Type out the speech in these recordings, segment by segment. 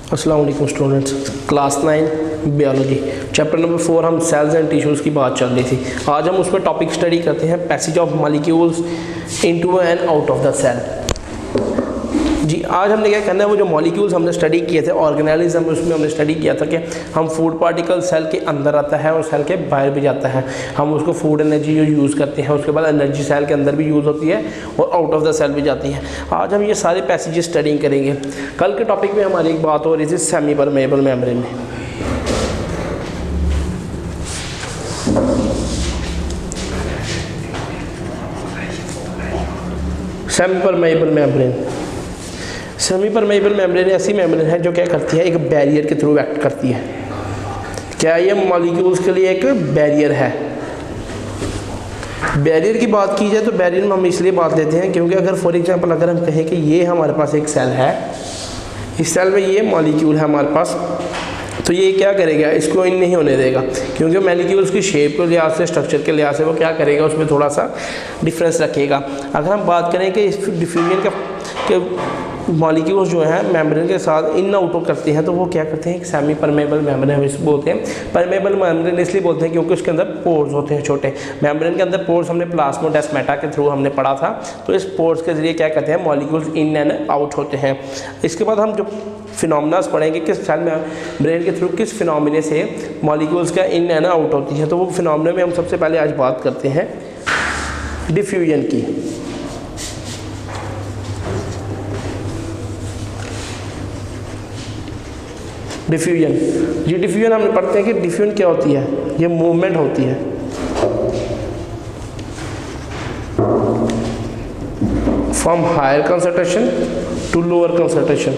अस्सलाम वालेकुम students, class 9 biology chapter number 4 हम सेल्स एंड टिश्यूज़ की बात चल रही थी। आज हम उसमें टॉपिक स्टडी करते हैं passage of molecules into and out of the cell. जी, आज हमने क्या करना है, वो जो मॉलिक्यूल्स हमने स्टडी किए थे ऑर्गेनिज्म, उसमें हमने स्टडी किया था कि हम फूड पार्टिकल सेल के अंदर आता है और सेल के बाहर भी जाता है। हम उसको फूड एनर्जी यूज़ करते हैं, उसके बाद एनर्जी सेल के अंदर भी यूज़ होती है और आउट ऑफ द सेल भी जाती है। आज हम ये सारे पैसेजेस स्टडी करेंगे। कल के टॉपिक में हमारी एक बात हो रही थी सेमी परमेबल मेम्ब्रेन में। Semi permeable membrane, semi permeable membrane ऐसी मेम्ब्रेन है जो क्या करती है, एक बैरियर के थ्रू एक्ट करती है। क्या ये मॉलिक्यूल्स के लिए एक बैरियर है। बैरियर की बात की जाए तो बैरियर में हम इसलिए बात लेते हैं क्योंकि अगर फॉर एग्जांपल अगर हम कहें कि ये हमारे पास एक सेल है, इस सेल में ये मॉलिक्यूल है हमारे पास, तो ये क्या करेगा, इसको इन नहीं होने देगा क्योंकि मॉलिक्यूल्स की शेप के लिहाज से, स्ट्रक्चर के लिहाज से वो क्या करेगा, उसमें थोड़ा सा डिफरेंस रखेगा। अगर हम बात करें कि इस डिफ्यूजन के मॉलिक्यूल्स जो हैं मेम्ब्रेन के साथ इन आउट करते हैं, तो वो क्या करते हैं, एक सेमी परमेबल मेम्ब्रेन हम बोलते हैं। परमेबल मेम्ब्रेन इसलिए बोलते हैं क्योंकि उसके अंदर पोर्स होते हैं छोटे। मेम्ब्रेन के अंदर पोर्स हमने प्लाज्मोडेस्माटा के थ्रू हमने पढ़ा था, तो इस पोर्स के जरिए क्या कहते हैं, मॉलिक्यूल्स इन एंड आउट होते हैं। इसके बाद हम जो फिनोमिनास पढ़ेंगे कि सेल में ब्रेन के थ्रू किस फिनोमिने से मॉलिक्यूल्स का इन एंड आउट होती है, तो वो फिनोमिना में हम सबसे पहले आज बात करते हैं डिफ्यूजन की। डिफ्यूजन, ये डिफ्यूजन हम पढ़ते हैं कि डिफ्यूजन क्या होती है, ये मूवमेंट होती है from higher concentration to lower concentration.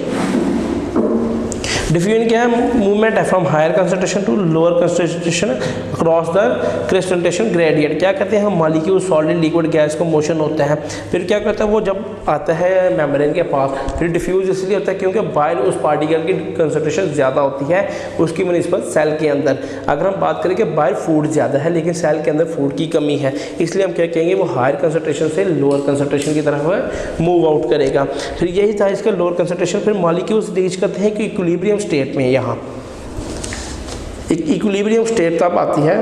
Diffusion क्या है, मूवमेंट है from higher concentration to lower concentration across the crystallisation gradient. क्या कहते हैं, हम मॉलिक्यूल सॉलिड लिक्विड गैस को मोशन होता है, फिर क्या करता है वो जब आता है मेम्ब्रेन के पास, फिर डिफ्यूज इसलिए होता है क्योंकि बाहर उस पार्टिकल की कंसंट्रेशन ज़्यादा होती है उसकी बनिस्बत सेल के अंदर। अगर हम बात करें कि बाहर फूड ज़्यादा है लेकिन सेल के अंदर फूड की कमी है, इसलिए हम क्या कहेंगे, वो हायर कंसंट्रेशन से लोअर कंसंट्रेशन की तरफ मूव आउट करेगा। फिर यही था इसका लोअर कंसंट्रेशन। फिर मॉलिक्यूल्स रीच करते हैं कि इक्विलिब्रियम स्टेट में, यहाँ एक इक्विलिब्रियम स्टेट तब आती है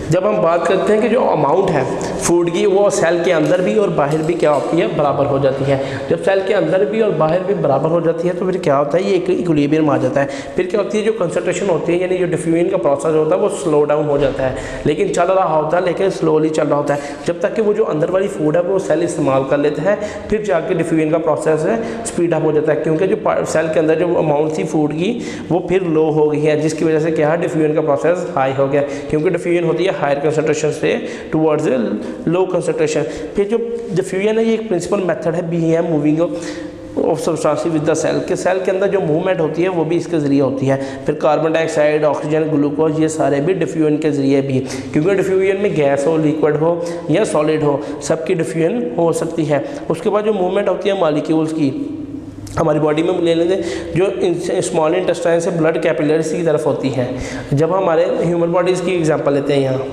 जब हम बात करते हैं कि जो अमाउंट है फूड की वो सेल के अंदर भी और बाहर भी क्या होती है, बराबर हो जाती है। जब सेल के अंदर भी और बाहर भी बराबर हो जाती है तो फिर क्या होता है, ये इक्विलिब्रियम आ जाता है। फिर क्या होती है, जो कंसंट्रेशन होती है यानी जो डिफ्यूजन का प्रोसेस होता है वो स्लो डाउन हो जाता है, लेकिन चल रहा होता है, लेकिन स्लोली चल रहा होता है जब तक कि वो जो अंदर वाली फूड है वो सेल इस्तेमाल कर लेता है। फिर जाके डिफ्यूजन का प्रोसेस है स्पीड अप हो जाता है क्योंकि जो सेल के अंदर जो अमाउंट थी फूड की वो फिर लो हो गई है, जिसकी वजह से क्या है, डिफ्यूजन का प्रोसेस हाई हो गया क्योंकि डिफ्यूजन होती है हायर कंसंट्रेशन से टुवर्ड्स लो कंसंट्रेशन। फिर जो डिफ्यूजन है ये एक प्रिंसिपल मेथड है, बी है moving of substance with the cell, के सेल के अंदर जो मूवमेंट होती है वो भी इसके ज़रिए होती है। फिर कार्बन डाइऑक्साइड, ऑक्सीजन, ग्लूकोज, ये सारे भी डिफ्यूजन के ज़रिए भी, क्योंकि डिफ्यूजन में गैस हो, लिक्विड हो या सॉलिड हो, सबकी डिफ्यूजन हो सकती है। उसके बाद जो मूवमेंट होती है मॉलिक्यूल्स की हमारी बॉडी में ले लेते जो स्मॉल इंटेस्टाइन से ब्लड कैपिलरीज की तरफ होती है। जब हमारे ह्यूमन बॉडीज़ की एग्जांपल लेते हैं, यहाँ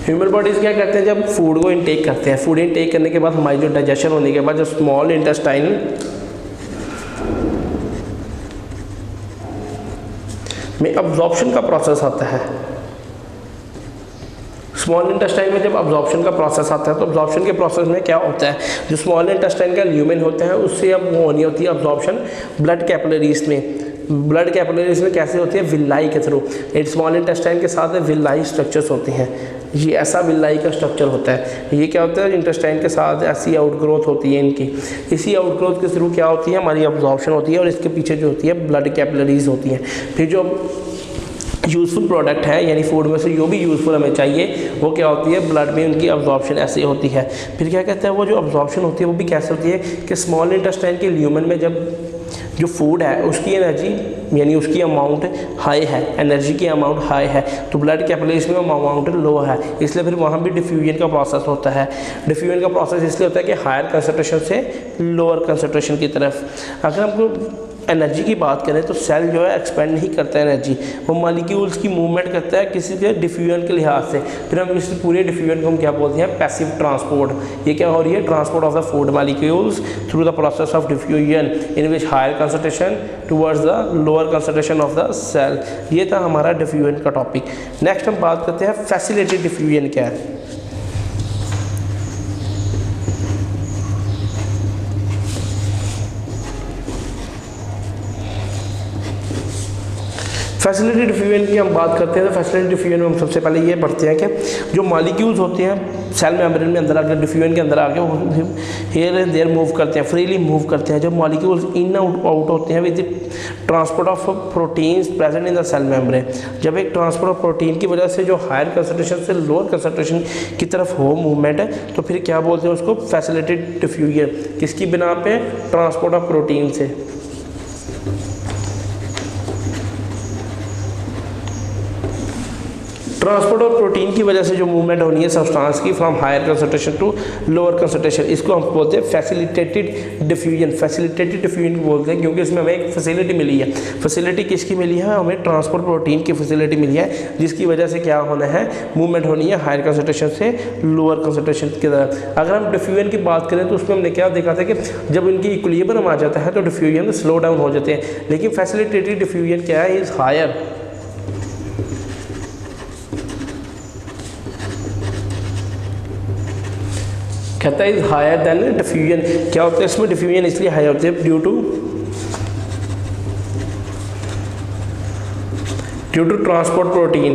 ह्यूमन बॉडीज़ क्या करते हैं, जब फूड को इनटेक करते हैं, फूड इनटेक करने के बाद हमारी जो डाइजेशन होने के बाद जो स्मॉल इंटेस्टाइन में अब्जॉर्प्शन का प्रोसेस आता है। स्मॉल इंटेस्टाइन में जब अब्जॉर्प्शन का प्रोसेस आता है तो अब्जॉर्प्शन के प्रोसेस में क्या होता है, जो स्मॉल इंटेस्टाइन का ल्यूमेन होता है उससे अब वो होनी होती है अब्जॉर्प्शन ब्लड कैपिलरीज में। ब्लड कैपिलरीज में कैसे होती है, विलाई के थ्रू। एक स्मॉल इंटेस्टाइन के साथ विलाई स्ट्रक्चर्स होते हैं, ये ऐसा विलाई का स्ट्रक्चर होता है। ये क्या होता है, इंटेस्टाइन के साथ ऐसी आउटग्रोथ होती है इनकी, इसी आउटग्रोथ के थ्रू क्या होती है, हमारी अब्जॉर्प्शन होती है और इसके पीछे जो होती है ब्लड कैपिलरीज होती हैं। फिर जो यूज़फुल प्रोडक्ट है यानी फूड में से जो भी यूज़फुल हमें चाहिए वो क्या होती है, ब्लड में उनकी अब्जॉर्प्शन ऐसे होती है। फिर क्या कहते हैं, वो जो अब्जॉर्प्शन होती है वो भी कैसे होती है कि स्मॉल इंटेस्टाइन के ल्यूमेन में जब जो फूड है उसकी एनर्जी यानी उसकी अमाउंट हाई है, एनर्जी की अमाउंट हाई है, तो ब्लड कैपिलरीज में अमाउंट लो है, इसलिए फिर वहाँ भी डिफ्यूजन का प्रोसेस होता है। डिफ्यूजन का प्रोसेस इसलिए होता है कि हायर कंसंट्रेशन से लोअर कंसंट्रेशन की तरफ। अगर हमको एनर्जी की बात करें तो सेल जो है एक्सपेंड नहीं करता है एनर्जी, वो मॉलिक्यूल्स की मूवमेंट करता है किसी के डिफ्यूजन के लिहाज से। फिर हम इस पूरे डिफ्यूजन को हम क्या बोलते हैं, पैसिव ट्रांसपोर्ट। ये क्या हो रही है, transport of the food molecules through the process of diffusion in which higher concentration towards the lower concentration of the cell. ये था हमारा डिफ्यूजन का टॉपिक। नेक्स्ट हम बात करते हैं फैसिलिटेटेड डिफ्यूजन क्या है। फैसिलिटेटेड डिफ्यूजन की हम बात करते हैं तो फैसिलिटेटेड डिफ्यूजन में हम सबसे पहले ये पढ़ते हैं कि जो मॉलिक्यूल्स होते हैं सेल मेम्ब्रेन में अंदर आकर डिफ्यूजन के अंदर आके वो हियर एंड देयर मूव करते हैं, फ्रीली मूव करते हैं। जब मॉलिक्यूल्स इन आउट होते हैं with transport of proteins present in the cell membrane, जब एक ट्रांसपोर्ट ऑफ प्रोटीन की वजह से जो हायर कंसंट्रेशन से लोअर कंसंट्रेशन की तरफ हो मूवमेंट है, तो फिर क्या बोलते हैं उसको, फैसिलिटेटेड डिफ्यूजन। किसकी बिना पे, ट्रांसपोर्ट ऑफ प्रोटीन से। ट्रांसपोर्ट ऑफ प्रोटीन की वजह से जो मूवमेंट होनी है सब्सटेंस की from higher concentration to lower concentration, इसको हम बोलते हैं फैसिलिटेटेड डिफ्यूजन। फैसिलिटेटेड डिफ्यूजन बोलते हैं क्योंकि इसमें हमें एक फैसिलिटी मिली है। फैसिलिटी किसकी मिली है, हमें ट्रांसपोर्ट प्रोटीन की फैसिलिटी मिली है, जिसकी वजह से क्या होना है, मूवमेंट होनी है हायर कंसंट्रेशन से लोअर कंसंट्रेशन की तरफ। अगर हम डिफ्यूजन की बात करें तो उसमें हमने क्या देखा था कि जब इनकी इक्विलिब्रियम आ जाता है तो डिफ्यूजन स्लो डाउन हो जाते हैं। लेकिन फैसिलिटेटेड डिफ्यूजन क्या है, इज हायर, कहता है इज हायर देन डिफ्यूजन। क्या होता है इसमें, डिफ्यूजन इसलिए हाई होती है ड्यू टू ट्रांसपोर्ट प्रोटीन,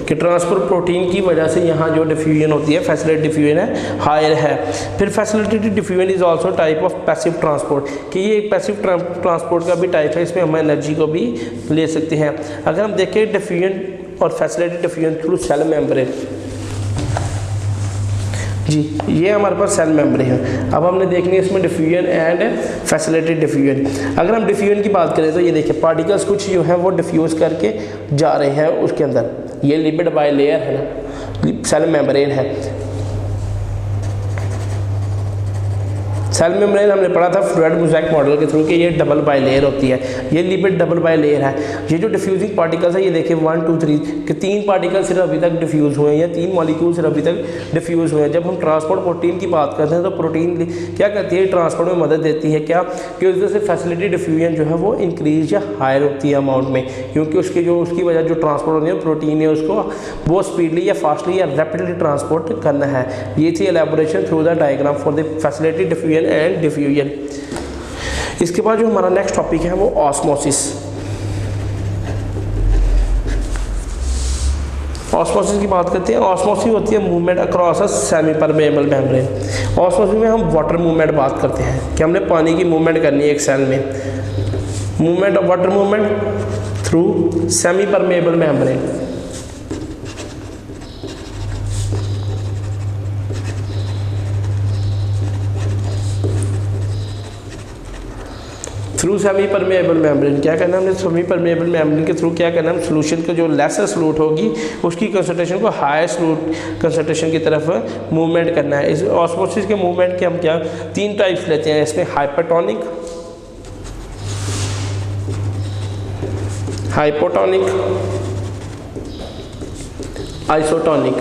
कि ट्रांसपोर्ट प्रोटीन की वजह से यहाँ जो डिफ्यूजन होती है फैसिलिटेटेड डिफ्यूजन है, हायर है। फिर facilitated diffusion is also type of passive transport, कि ये एक पैसिव ट्रांसपोर्ट का भी टाइप है, इसमें हम एनर्जी को भी ले सकते हैं। अगर हम देखें डिफ्यूजन और facilitated diffusion through cell membrane, जी ये हमारे पास सेल मेम्ब्रेन है। अब हमने देखनी है इसमें डिफ्यूजन एंड फैसिलिटेटेड डिफ्यूजन। अगर हम डिफ्यूजन की बात करें तो ये देखिए पार्टिकल्स कुछ जो है वो डिफ्यूज़ करके जा रहे हैं उसके अंदर, ये लिपिड बाय लेयर है ना, सेल मेम्ब्रेन है। सेल मेम्ब्रेन हमने पढ़ा था फ्लूइड मोज़ेक मॉडल के थ्रू कि ये डबल बाय लेयर होती है, ये लिपिड डबल बाय लेयर है। ये जो डिफ्यूजिंग पार्टिकल्स है ये देखिए 1 2 3 कि 3 पार्टिकल सिर्फ अभी तक डिफ्यूज़ हुए हैं, या 3 मॉलिक्यूल सिर्फ अभी तक डिफ्यूज़ हुए हैं। जब हम ट्रांसपोर्ट प्रोटीन की बात करते हैं तो प्रोटीन क्या करती है, ट्रांसपोर्ट में मदद देती है, क्या कि उस वजह से फैसिलिटी डिफ्यूजन जो है वो इंक्रीज या हायर होती है अमाउंट में, क्योंकि उसकी वजह जो ट्रांसपोर्ट होती है प्रोटीन है उसको वो स्पीडली या फास्टली या रैपिडली ट्रांसपोर्ट करना है। ये थी elaboration through the diagram for the facility diffusion and diffusion. इसके बाद जो हमारा नेक्स्ट टॉपिक है वो ऑस्मोसिस। ऑस्मोसिस की बात करते हैं। ऑस्मोसिस होती है movement across a semi permeable membrane. Osmosis में हम वाटर मूवमेंट बात करते हैं कि हमने पानी की मूवमेंट करनी है एक सेल में, movement of water movement through semi permeable membrane. Through semi permeable membrane क्या करना है हमने, सेमी परमेएबल मेम्ब्रेन के थ्रू क्या करना है, सोल्यूशन का जो लेसर सॉल्यूट होगी उसकी कंसंट्रेशन को हायर सॉल्यूट कंसंट्रेशन की तरफ मूवमेंट करना है। इस ऑस्मोसिस के मूवमेंट के हम क्या 3 टाइप्स लेते हैं इसमें, हाइपरटोनिक, हाइपोटोनिक, आइसोटोनिक।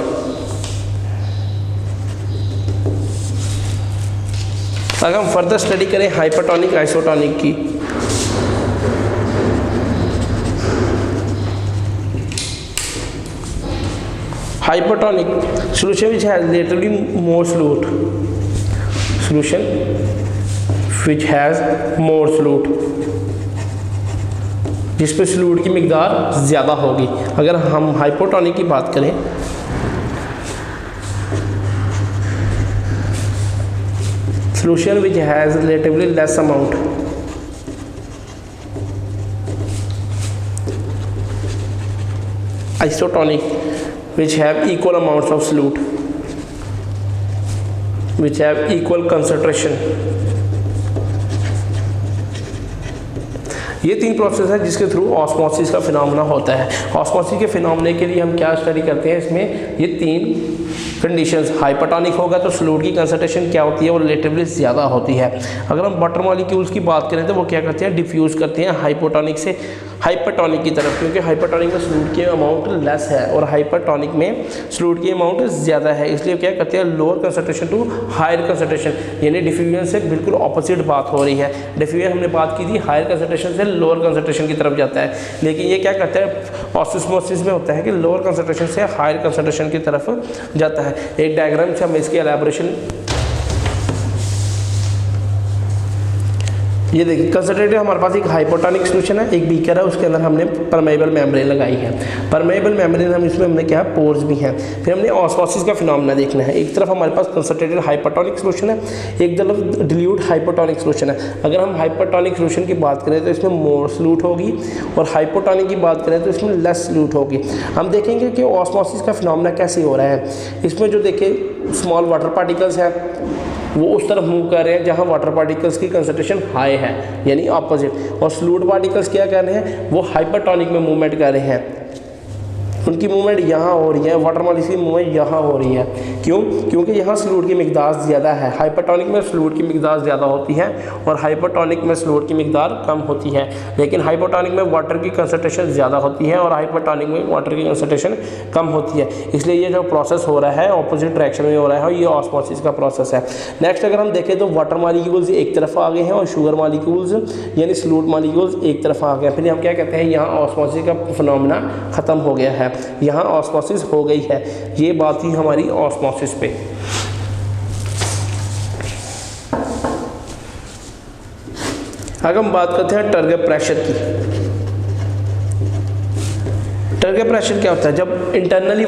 अगर हम फर्दर स्टडी करें हाइपरटोनिक आइसोटोनिक की, hypertonic solution which has relatively more solute, solution which has more solute, जिस पे solute की मिकदार ज़्यादा होगी। अगर हम हाइपोटोनिक की बात करें, solution which has relatively less amount, isotonic which have equal amounts of solute, which have equal concentration। ये 3 प्रोसेस है जिसके थ्रू ऑस्मोसिस का फिनोमेना होता है। ऑस्मोसिस के फिनोमेना के लिए हम क्या स्टडी करते हैं, इसमें ये 3 कंडीशंस, हाइपरटोनिक होगा तो सॉल्यूट की कंसंट्रेशन क्या होती है, वो रिलेटिवली ज़्यादा होती है। अगर हम वाटर मॉलिक्यूल्स की बात करें तो वो क्या करते हैं, डिफ्यूज़ करते हैं हाइपोटोनिक से हाइपरटोनिक की तरफ, क्योंकि हाइपरटोनिक में सॉल्यूट की अमाउंट लेस है और हाइपरटोनिक में सॉल्यूट की अमाउंट ज़्यादा है, इसलिए क्या करते हैं, lower concentration to higher concentration, यानी डिफ्यूजन से बिल्कुल ऑपोजिट बात हो रही है। डिफ्यूजन हमने बात की थी हायर कंसंट्रेशन से लोअर कंसंट्रेशन की तरफ जाता है, लेकिन ये क्या करता है, ऑस्मोसिस में होता है कि लोअर कंसंट्रेशन से हायर कंसंट्रेशन की तरफ जाता है। एक डायग्राम से हम इसकी एलैबोरेशन, ये देखिए कंसंट्रेटेड हमारे पास एक हाइपोटोनिक सॉल्यूशन है, एक बीकर है, उसके अंदर हमने परमेबल मेम्ब्रेन लगाई है। परमेबल मेम्ब्रेन हम इसमें हमने क्या है, पोर्स भी हैं। फिर हमने ऑस्मोसिस का फिनोमेना देखना है। एक तरफ हमारे पास कंसंट्रेटेड हाइपोटोनिक सॉल्यूशन है, एक तरफ डिल्यूट हाइपोटोनिक सॉल्यूशन है। अगर हम हाइपोटोनिक सॉल्यूशन की बात करें तो इसमें मोर सॉल्यूट होगी और हाइपोटोनिक की बात करें तो इसमें लेस सॉल्यूट होगी। हम देखेंगे कि ऑस्मोसिस का फिनोमेना कैसे हो रहा है। इसमें जो देखिए स्मॉल वाटर पार्टिकल्स हैं वो उस तरफ मूव कर रहे हैं जहां वाटर पार्टिकल्स की कंसंट्रेशन हाई है, यानी ऑपोजिट, और सॉल्यूट पार्टिकल्स क्या कर रहे हैं, वो हाइपरटोनिक में मूवमेंट कर रहे हैं, उनकी मूवमेंट यहाँ हो रही है, वाटर मॉलिक्यूल्स की मूवमेंट यहाँ हो रही है। क्यों? क्योंकि यहाँ सॉल्यूट की मिकदार ज़्यादा है। हाइपरटोनिक में सॉल्यूट की मिकदार ज़्यादा होती है और हाइपरटोनिक में सॉल्यूट की मिकदार कम होती है, लेकिन हाइपोटोनिक में वाटर की कंसंट्रेशन ज़्यादा होती है और हाइपरटोनिक में वाटर की कंसंट्रेशन कम होती है। इसलिए ये जो प्रोसेस हो रहा है ऑपोजिट डायरेक्शन में हो रहा है, ये ऑस्मोसिस का प्रोसेस है। नेक्स्ट अगर हम देखें तो वाटर मॉलिक्यूल्स एक तरफ आ गए हैं और शुगर मॉलिक्यूल्स यानी सॉल्यूट मॉलिक्यूल्स एक तरफ आ गए हैं। फिर हम क्या कहते हैं, यहाँ ऑस्मोसिस का फिनोमेना ख़त्म हो गया है, यहाँ ऑस्मोसिस हो गई है। ये बात थी हमारी ऑस्मोसिस पे। अगर हम बात करते हैं टर्गेट प्रेशर की, टर्गेट प्रेशर क्या होता है, जब इंटरनली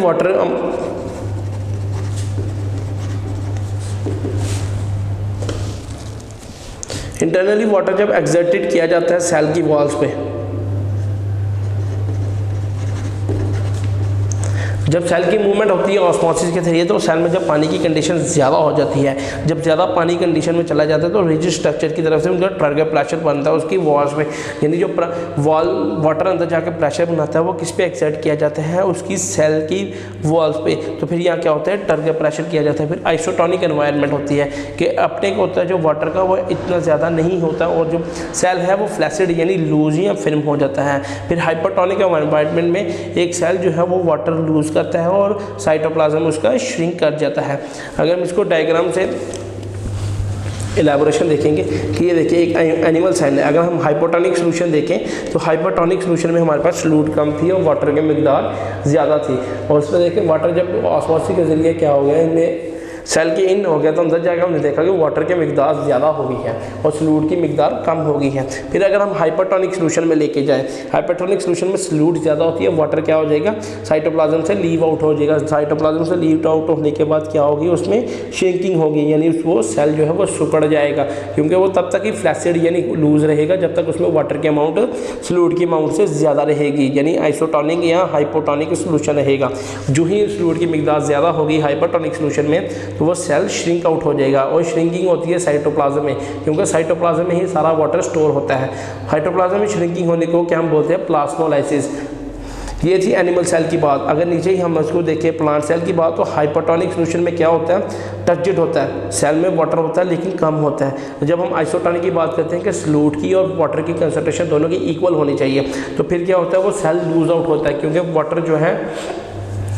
वाटर जब एक्सर्टेड किया जाता है सेल की वॉल्स पे, जब सेल की मूवमेंट होती है ऑस्मोसिस के जरिए तो सेल में जब पानी की कंडीशन ज़्यादा हो जाती है, जब ज़्यादा पानी कंडीशन में चला जाता है तो रिजिड स्ट्रक्चर की तरफ से उनका टर्गेट प्रेशर बनता है उसकी वॉल्स में, यानी जो वॉल वाटर अंदर जाकर प्रेशर बनाता है वो किस पे एक्सर्ट किया जाता है, उसकी सेल की वॉल्स पे। तो फिर यहाँ क्या होता है, टर्गेट प्रेशर किया जाता है। फिर आइसोटोनिक एनवायरनमेंट होती है कि अपने को होता है जो वाटर का वो इतना ज़्यादा नहीं होता और जो सेल है वो फ्लैसिड यानी लूज या फिल्म हो जाता है। फिर हाइपरटोनिक एनवायरनमेंट में एक सेल जो है वो वाटर लूज करता है और साइटोप्लाज्म उसका श्रिंक कर जाता है। अगर हम इसको डायग्राम से एलैबोरेशन देखेंगे कि ये देखिए एक एनिमल सेल है। अगर हम हाइपोटोनिक सॉल्यूशन देखें तो हाइपोटोनिक सॉल्यूशन में हमारे पास सॉल्यूट कम थी और वाटर की मिकदार ज़्यादा थी, और उसमें देखिए वाटर जब ऑस्मोसिस के जरिए क्या हो गया, इनमें सेल के इन हो गया तो अंदर जाकर हमने देखा कि वाटर की मिकदार ज़्यादा हो गई है और सॉल्यूट की मिकदार कम हो गई है। फिर अगर हम हाइपरटोनिक सॉल्यूशन में लेके जाएं, हाइपरटोनिक सॉल्यूशन में सॉल्यूट ज़्यादा होती है, वाटर क्या हो जाएगा, साइटोप्लाज्म से लीव आउट हो जाएगा। साइटोप्लाज्म से लीव आउट होने के बाद क्या होगी, उसमें श्रिंकिंग होगी, यानी वो सेल जो है वो सिकुड़ जाएगा, क्योंकि वो तब तक ही फ्लैसिड यानी लूज रहेगा जब तक उसमें वाटर की अमाउंट सॉल्यूट की अमाउंट से ज़्यादा रहेगी, यानी आइसोटोनिक या हाइपोटोनिक सॉल्यूशन रहेगा। जो ही सॉल्यूट की मिकदार ज़्यादा होगी हाइपरटोनिक सॉल्यूशन में तो वो सेल श्रिंक आउट हो जाएगा, और श्रिंकिंग होती है साइटोप्लाज्म में, क्योंकि साइटोप्लाज्म में ही सारा वाटर स्टोर होता है। हाइटोप्लाज्म में श्रिंकिंग होने को क्या हम बोलते हैं, प्लाज्मोलाइसिस। ये थी एनिमल सेल की बात। अगर नीचे ही हम उसको देखें प्लांट सेल की बात, तो हाइपरटोनिक सॉल्यूशन में क्या होता है, टर्जिड होता है, सेल में वाटर होता है लेकिन कम होता है। जब हम आइसोटोनिक की बात करते हैं कि सॉल्यूट की और वाटर की कंसंट्रेशन दोनों की इक्वल होनी चाहिए, तो फिर क्या होता है, वो सेल लूज आउट होता है, क्योंकि वाटर जो है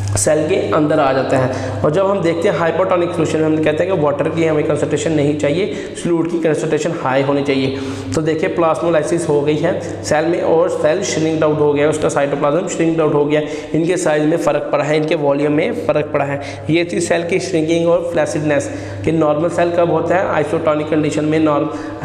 सेल के अंदर आ जाता है। और जब हम देखते हैं हाइपोटोनिक सॉल्यूशन, हम कहते हैं कि वाटर की हमें कंसंट्रेशन नहीं चाहिए, सॉल्यूट की कंसंट्रेशन हाई होनी चाहिए। तो देखिए प्लाज्मोलाइसिस हो गई है सेल में और सेल श्रिंक्ड आउट हो गया, उसका साइटोप्लाज्म श्रिंक्ड आउट हो गया, इनके साइज में फ़र्क पड़ा है, इनके वॉल्यूम में फ़र्क पड़ा है। ये थी सेल की श्रिंकिंग और फ्लैसिडनेस कि नॉर्मल सेल कब होता है, आइसोटोनिक कंडीशन में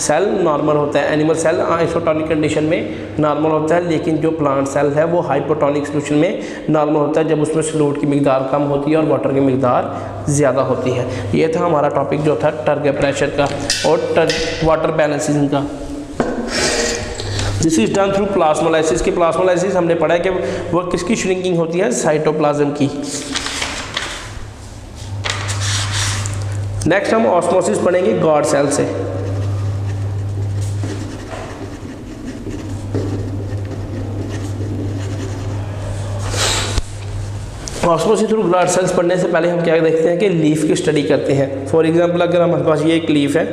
सेल नॉर्मल होता है, एनिमल सेल आइसोटोनिक कंडीशन में नॉर्मल होता है, लेकिन जो प्लांट सेल है वो हाइपोटोनिक सॉल्यूशन में नॉर्मल होता है जब उसमें सॉल्यूट की मिकदार कम होती है और वाटर की मिकदार ज़्यादा होती है। ये था हमारा टॉपिक जो था टर्गेट प्रेशर का और वाटर बैलेंसिंग का। This is done through plasmolysis. की प्लाज्मोलाइसिस हमने पढ़ा है कि वो किसकी श्रिंकिंग होती है, साइटोप्लाज्म की। नेक्स्ट हम ऑस्मोसिस पढ़ेंगे गॉड सेल से। ऑस्मोसिस थ्रू ग्लाड सेल्स पढ़ने से पहले हम क्या देखते हैं कि लीफ की स्टडी करते हैं। फॉर एग्जांपल अगर हमारे पास ये एक लीफ है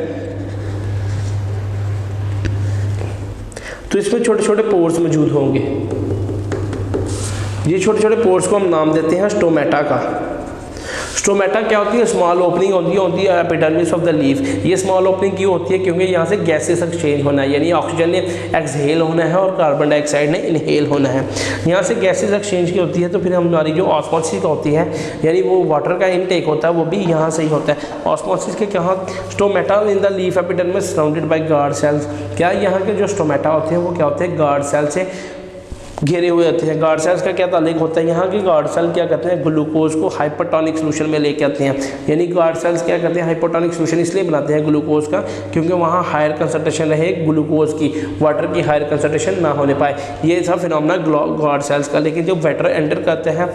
तो इसमें छोटे छोटे पोर्स मौजूद होंगे। ये छोटे छोटे पोर्स को हम नाम देते हैं स्टोमेटा का। स्टोमेटा क्या होती है? स्मॉल ओपनिंग होती है एपिडर्मिस ऑफ द लीफ। ये स्मॉल ओपनिंग क्यों होती है? क्योंकि यहाँ से गैसेस एक्सचेंज होना है, यानी ऑक्सीजन ने एक्सहेल होना है और कार्बन डाइऑक्साइड ने इनहेल होना है। यहाँ से गैसेस एक्सचेंज की होती है तो फिर हमारी जो ऑस्मोसिस होती है, यानी वो वाटर का इनटेक होता है, वो भी यहाँ से ही होता है। ऑस्मोसिस के क्या stomata in the leaf epidermis surrounded by guard cells. क्या यहाँ के जो स्टोमेटा होते हैं वो क्या होते हैं? गार्ड सेल से घेरे हुए होते हैं। गार्ड सेल्स का क्या ताल्लुक होता है? यहाँ के गार्ड सेल क्या करते हैं? ग्लूकोज को हाइपरटोनिक सोल्यूशन में लेके आते हैं। यानी गार्ड सेल्स क्या करते हैं? हाइपरटोनिक सोल्यूशन इसलिए बनाते हैं ग्लूकोज का क्योंकि वहाँ हायर कंसंट्रेशन रहे ग्लूकोज की, वाटर की हायर कंसंट्रेशन ना होने पाए। ये था फिनोमेना गार्ड सेल्स का। लेकिन जब वाटर एंटर करते हैं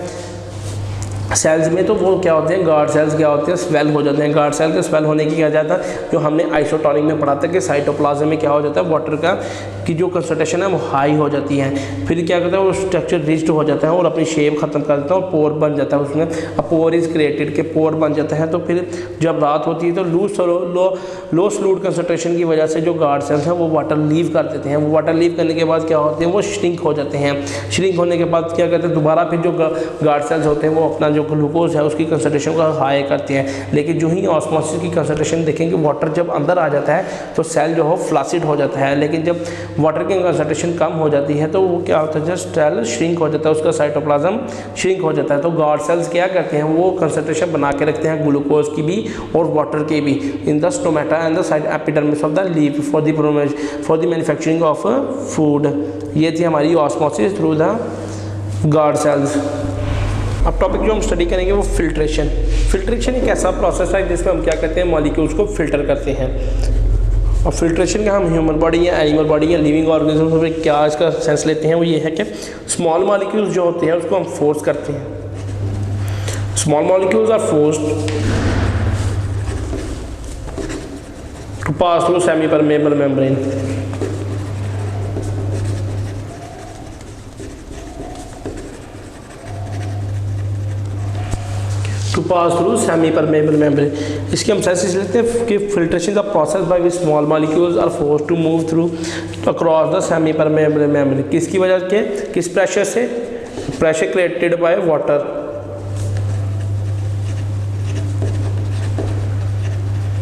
सेल्स में तो वो क्या होते हैं? गार्ड सेल्स क्या होते हैं? स्वेल हो जाते हैं। गार्ड सेल के स्वेल होने की क्या जाता है? जो हमने आइसोटोनिक में पढ़ा था कि साइटोप्लाज्म में क्या हो जाता है? वाटर का की जो कंसंट्रेशन है वो हाई हो जाती है। फिर क्या करता है? वो स्ट्रक्चर रिच्ड हो जाता है और अपनी शेप खत्म कर देता है और पोर बन जाता है उसमें। अब पोर इज क्रिएटेड के पोर बन जाता है। तो फिर जब रात होती है तो लो सॉल्यूट कंसंट्रेशन की वजह से जो गार्ड सेल्स हैं वो वाटर लीव कर देते हैं। वो वाटर लीव करने के बाद क्या होते हैं? वो श्रिंक हो जाते हैं। श्रिंक होने के बाद क्या करते हैं? दोबारा फिर जो गार्ड सेल्स होते हैं वो अपना जो ग्लूकोज है उसकी कंसंट्रेशन को हाई करते हैं। लेकिन जो ही ऑस्मोसिस की कंसंट्रेशन देखेंगे, वाटर जब अंदर आ जाता है तो सेल जो है फ्लासिड हो जाता है। लेकिन जब वाटर की कंसंट्रेशन कम हो जाती है तो वो क्या होता है? जस्ट सेल श्रिंक हो जाता है, उसका साइटोप्लाज्म श्रिंक हो जाता है। तो गार्ड सेल्स क्या करते हैं? वो कंसंट्रेशन बना के रखते हैं ग्लूकोज की भी और वाटर की भी in the stomata and the side epidermis of the leaf for the manufacturing of food. ये थी हमारी osmosis through the guard cells. अब टॉपिक जो हम स्टडी करेंगे वो फिल्ट्रेशन। फिल्ट्रेशन एक ऐसा प्रोसेस है जिसमें हम क्या करते हैं? मॉलिक्यूल्स को फिल्टर करते हैं। और फिल्ट्रेशन का हम ह्यूमन बॉडी या एनिमल बॉडी या लिविंग ऑर्गेनिज्म में क्या इसका सेंस लेते हैं वो ये है कि स्मॉल मॉलिक्यूल्स जो होते हैं उसको हम फोर्स करते हैं। Small molecules are forced to pass through semi permeable membrane. To pass through semi permeable membrane. इसके हम सेंस लेते हैं कि filtration the process by which small molecules are forced to move through across the semi permeable membrane. किसकी वजह के? किस pressure से? Pressure created by water.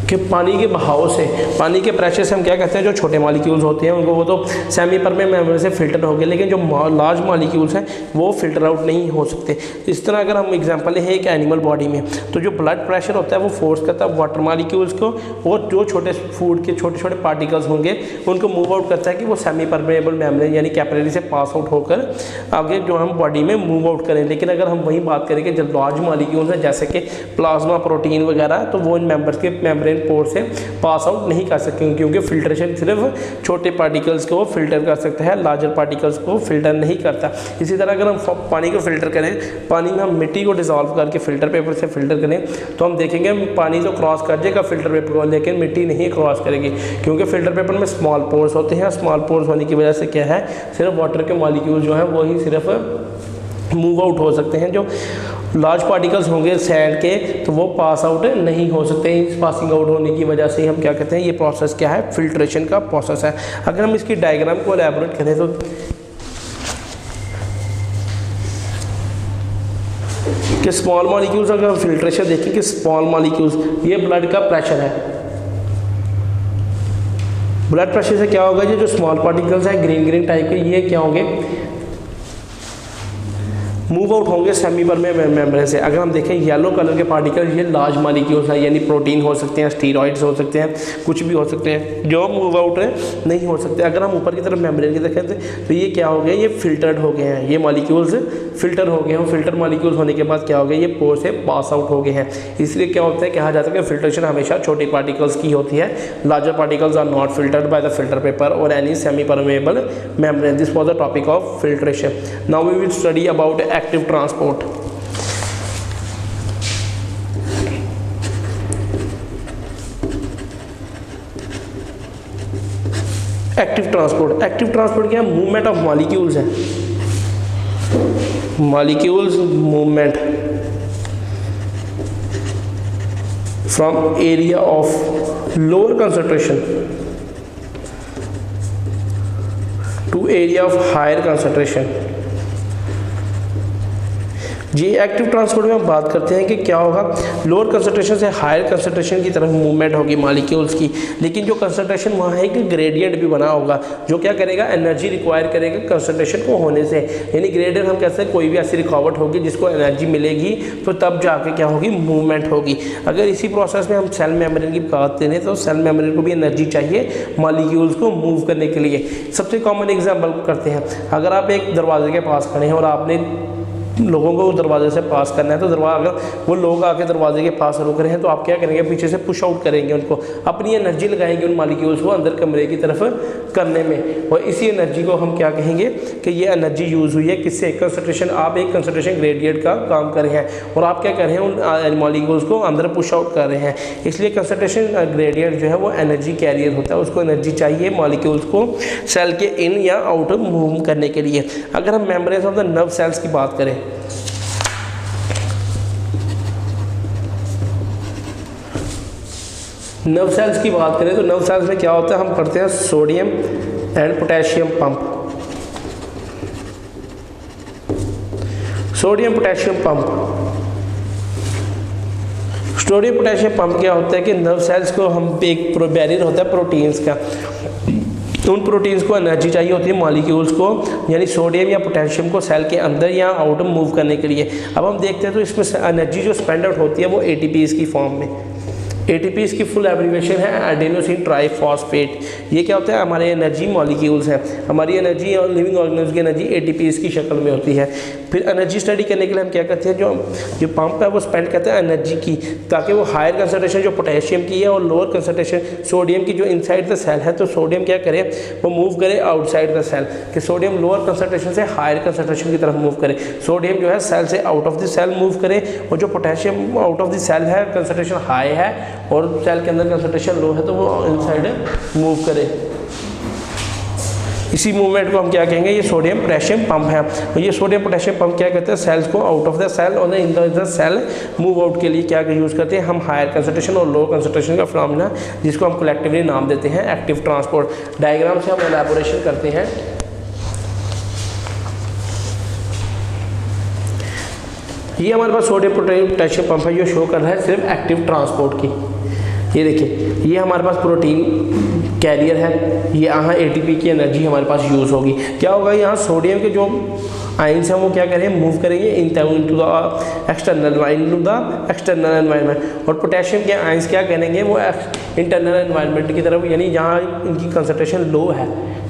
कि पानी के बहाव से, पानी के प्रेशर से हम क्या कहते हैं? जो छोटे मॉलिक्यूल्स होते हैं उनको वो तो सेमी परमेबल मेम्ब्रेन से फिल्टर हो गए, लेकिन जो लार्ज मॉलिक्यूल्स हैं वो फिल्टर आउट नहीं हो सकते। इस तरह अगर हम एग्जांपल है एक एनिमल बॉडी में, तो जो ब्लड प्रेशर होता है वो फोर्स करता है वाटर मॉलिक्यूल्स को, और जो छोटे फूड के छोटे छोटे पार्टिकल्स होंगे उनको मूव आउट करता है कि वो सेमी परमेबल मेम्ब्रेन यानी कैपिलरी से पास आउट होकर आगे जो हम बॉडी में मूव आउट करें। लेकिन अगर हम वही बात करें कि जब लार्ज मॉलिक्यूल्स हैं जैसे कि प्लाज्मा, प्रोटीन वगैरह, तो वो इन मेम्बर्स के मेम्ब्रेन पोर से पास आउट नहीं कर सकते क्योंकि फिल्ट्रेशन सिर्फ छोटे पार्टिकल्स को फिल्टर कर सकता है, लार्जर पार्टिकल्स को फिल्टर नहीं करता। इसी तरह अगर हम पानी को फिल्टर करें, पानी में हम मिट्टी को डिसॉल्व करके फिल्टर पेपर से फिल्टर करें तो हम देखेंगे पानी तो क्रॉस कर जाएगा फिल्टर पेपर को, लेकिन मिट्टी नहीं क्रॉस करेगी क्योंकि फिल्टर पेपर में स्मॉल पोर्स होते हैं। स्मॉल पोर्स होने की वजह से क्या है? सिर्फ वाटर के मॉलिक्यूल जो है वही सिर्फ मूव आउट हो सकते हैं। जो लार्ज पार्टिकल्स होंगे सैंड के तो वो पास आउट नहीं हो सकते। इस पासिंग आउट होने की वजह से हम क्या कहते हैं? ये प्रोसेस क्या है? फिल्ट्रेशन का प्रोसेस है। अगर हम इसकी डायग्राम को एलैबोरेट करें तो कि स्मॉल मॉलिक्यूल्स, अगर हम फिल्ट्रेशन देखें कि स्मॉल मॉलिक्यूल्स, ये ब्लड का प्रेशर है। ब्लड प्रेशर से क्या होगा? ये जो स्मॉल पार्टिकल्स हैं ग्रीन टाइप के, ये क्या होंगे? मूव आउट होंगे सेमी परमेबल मेम्ब्रेन से। अगर हम देखें येलो कलर के पार्टिकल, ये लार्ज मॉलिक्यूल्स हैं, यानी प्रोटीन हो सकते हैं, स्टीरॉइड्स हो सकते हैं, कुछ भी हो सकते हैं जो मूव आउट नहीं हो सकते। अगर हम ऊपर की तरफ मेम्ब्रेन की देखें तो ये क्या हो गया? ये फिल्टर्ड हो गए हैं, ये मॉलिक्यूल्स फिल्टर हो गए हैं। फिल्टर मॉलिक्यूल्स होने के बाद क्या हो गया? ये पोर से पास आउट हो गए हैं। इसलिए क्या होता है? कहा जाता है कि फिल्ट्रेशन हमेशा छोटी पार्टिकल्स की होती है। Larger particles are not filtered by the filter paper और any semi permeable membrane. This was the topic of filtration. Now we will study about active transport. Active transport क्या है? मूवमेंट ऑफ मॉलिक्यूल्स है। molecules movement from area of lower concentration to area of higher concentration। जी active transport में हम बात करते हैं कि क्या होगा, लोअर कंसंट्रेशन से हायर कंसंट्रेशन की तरफ मूवमेंट होगी मॉलिक्यूल्स की, लेकिन जो कंसंट्रेशन वहाँ है कि ग्रेडियंट भी बना होगा जो क्या करेगा, एनर्जी रिक्वायर करेगा कंसंट्रेशन को होने से। यानी ग्रेडियंट हम कहते हैं कोई भी ऐसी रुकावट होगी जिसको एनर्जी मिलेगी तो तब जाके क्या होगी, मूवमेंट होगी। अगर इसी प्रोसेस में हम सेल मेम्ब्रेन की बात करें तो सेल मेम्ब्रेन को भी एनर्जी चाहिए मॉलिक्यूल्स को मूव करने के लिए। सबसे कॉमन एग्जाम्पल करते हैं, अगर आप एक दरवाजे के पास खड़े हैं और आपने लोगों को उस दरवाजे से पास करना है, तो दरवाजा वो लोग आके दरवाजे के पास रुक रहे हैं तो आप क्या करेंगे, पीछे से पुश आउट करेंगे उनको, अपनी एनर्जी लगाएंगे उन मॉलिक्यूल्स को अंदर कमरे की तरफ करने में। और इसी एनर्जी को हम क्या कहेंगे कि ये एनर्जी यूज़ हुई है किससे, कंसंट्रेशन। आप एक कंसंट्रेशन ग्रेडियंट का काम कर रहे हैं और आप क्या कर रहे हैं, उन मॉलिक्यूल्स को अंदर पुश आउट कर रहे हैं। इसलिए कंसंट्रेशन ग्रेडियंट जो है वो एनर्जी कैरियर होता है, उसको एनर्जी चाहिए मॉलिक्यूल्स को सेल के इन या आउट मूव करने के लिए। अगर हम membranes of the nerve cells की बात करें, नर्व सेल्स की बात करें तो नर्व सेल्स में क्या होता है, हम करते हैं sodium and potassium pump. Sodium potassium pump, sodium potassium pump क्या होता है कि नर्व सेल्स को हम एक बैरियर होता है प्रोटीन्स का, तो उन प्रोटीन्स को एनर्जी चाहिए होती है मॉलिक्यूल्स को, यानी सोडियम या पोटेशियम को सेल के अंदर या आउट मूव करने के लिए। अब हम देखते हैं तो इसमें एनर्जी जो स्पेंड आउट होती है वो एटीपीज की फॉर्म में। एटीपीज की फुल एब्रीविएशन है एडेनोसिन ट्राइफॉस्फेट। ये क्या होता है, हमारे एनर्जी मॉलिक्यूल्स हैं, हमारी एनर्जी और लिविंग ऑर्गेनिज्म की एनर्जी एटीपीज की शक्ल में होती है। फिर एनर्जी स्टडी करने के लिए हम क्या करते हैं, जो पंप है वो स्पेंड करते हैं एनर्जी की, ताकि वो हायर कंसंट्रेशन जो पोटेशियम की है और लोअर कंसंट्रेशन सोडियम की जो इनसाइड द सेल है, तो सोडियम क्या करे, वो मूव करे आउटसाइड द सेल, कि सोडियम लोअर कंसंट्रेशन से हायर कंसंट्रेशन की तरफ मूव करे। सोडियम जो है सेल से out of the cell move करे, और जो potassium out of the cell है कंसंट्रेशन हाई है और सेल के अंदर कंसंट्रेशन लो है तो वो इनसाइड मूव करे। इसी मूवमेंट को हम क्या कहेंगे, ये सोडियम पोटेशियम पंप है। और ये सोडियम पोटेशियम पंप क्या कहते हैं, सेल्स को आउट ऑफ द सेल और इन द सेल मूव आउट के लिए क्या यूज़ करते हैं हम, हायर कंसंट्रेशन और लो कंसंट्रेशन का फिनोमेना, जिसको हम कलेक्टिवली नाम देते हैं एक्टिव ट्रांसपोर्ट। डायग्राम से हम एलैबोरेशन करते हैं। ये हमारे पास सोडियम पोटेशियम पंप है, जो शो कर रहा है सिर्फ एक्टिव ट्रांसपोर्ट की। ये देखिए, ये हमारे पास प्रोटीन कैरियर है, ये यहाँ एटीपी की एनर्जी हमारे पास यूज़ होगी। क्या होगा, यहाँ सोडियम के जो आइंस हैं वो क्या करेंगे, मूव करेंगे इनटू द एक्सटर्नल एनवायरनमेंट, और पोटेशियम के आइंस क्या करेंगे, वो इंटरनल एनवायरनमेंट की तरफ, यानी जहाँ इनकी कंसंट्रेशन लो है,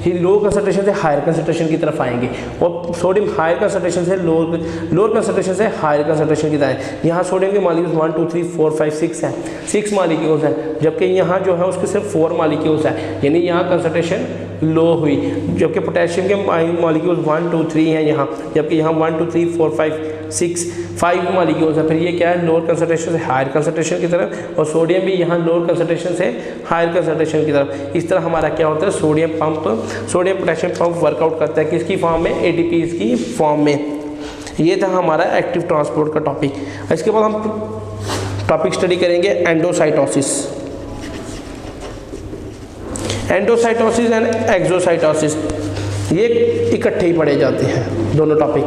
ये लो कंसंट्रेशन से हायर कंसंट्रेशन की तरफ आएंगे, और सोडियम हायर कंसंट्रेशन से लोअर कंसंट्रेशन से हायर कंसंट्रेशन की तरफ। यहाँ सोडियम के मॉलिक्यूल्स 1 2 3 4 5 6 हैं, 6 मॉलिक्यूल्स हैं, जबकि यहाँ जो है उसके सिर्फ 4 मॉलिक्यूल्स हैं, यानी यहाँ कंसंट्रेशन लो हुई। जबकि पोटेशियम के मॉलिक्यूल्स 1 2 3 हैं यहाँ, जबकि यहाँ 1 2 3 4 5 6 5 मॉलिक्यूल्स है। फिर ये क्या है, लोअर कंसंट्रेशन से हायर कंसंट्रेशन की तरफ, और सोडियम भी यहाँ लोअर कंसंट्रेशन से हायर कंसंट्रेशन की तरफ। इस तरह हमारा क्या होता है, सोडियम पोटेशियम पंप वर्कआउट करता है किसकी फॉर्म में, एटीपीज की फॉर्म में। ये था हमारा एक्टिव ट्रांसपोर्ट का टॉपिक। इसके बाद हम टॉपिक स्टडी करेंगे एंडोसाइटोसिस। एंडोसाइटोसिस एंड एक्सोसाइटोसिस, ये इकट्ठे ही पढ़े जाते हैं दोनों टॉपिक,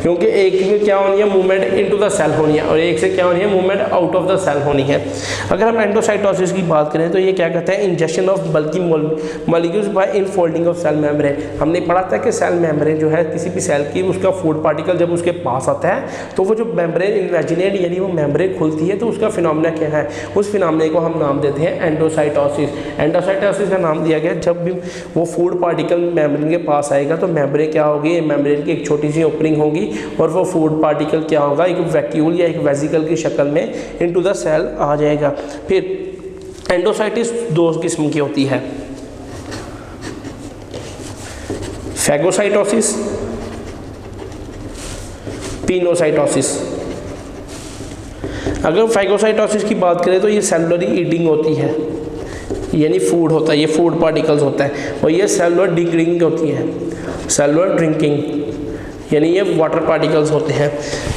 क्योंकि एक में क्या होनी है, मूवमेंट इनटू द सेल होनी है, और एक से क्या होनी है, movement out of the cell होनी है। अगर हम एंडोसाइटोसिस की बात करें तो ये क्या कहते हैं, ingestion of bulky molecules by infolding of cell membrane. हमने पढ़ा था कि सेल मेम्ब्रेन जो है किसी भी सेल की, उसका फूड पार्टिकल जब उसके पास आता है तो वो जो मेम्ब्रेन इन्वेजिनेट, यानी वो मेम्ब्रेन खुलती है, तो उसका फिनोमेना क्या है, उस फिनोमेना को हम नाम देते हैं एंडोसाइटोसिस। एंडोसाइटोसिस का नाम दिया गया जब भी वो फूड पार्टिकल मेम्ब्रेन के पास आएगा तो मेम्ब्रेन क्या होगी, मेम्ब्रेन की एक छोटी सी ओपनिंग होगी, और वो फूड पार्टिकल क्या होगा, एक वैक्यूल या एक वेसिकल की शक्ल में इनटू द सेल आ जाएगा। फिर एंडोसाइटिस 2 किस्म की होती है, फैगोसाइटोसिस, पिनोसाइटोसिस। अगर फैगोसाइटोसिस की बात करें तो ये सेलुलरी ईटिंग होती है, यानी फूड होता है, ये फूड पार्टिकल्स होता है, और ये सेलुलर ड्रिंकिंग होती है, सेलुलर ड्रिंकिंग, यानी ये वाटर पार्टिकल्स होते हैं,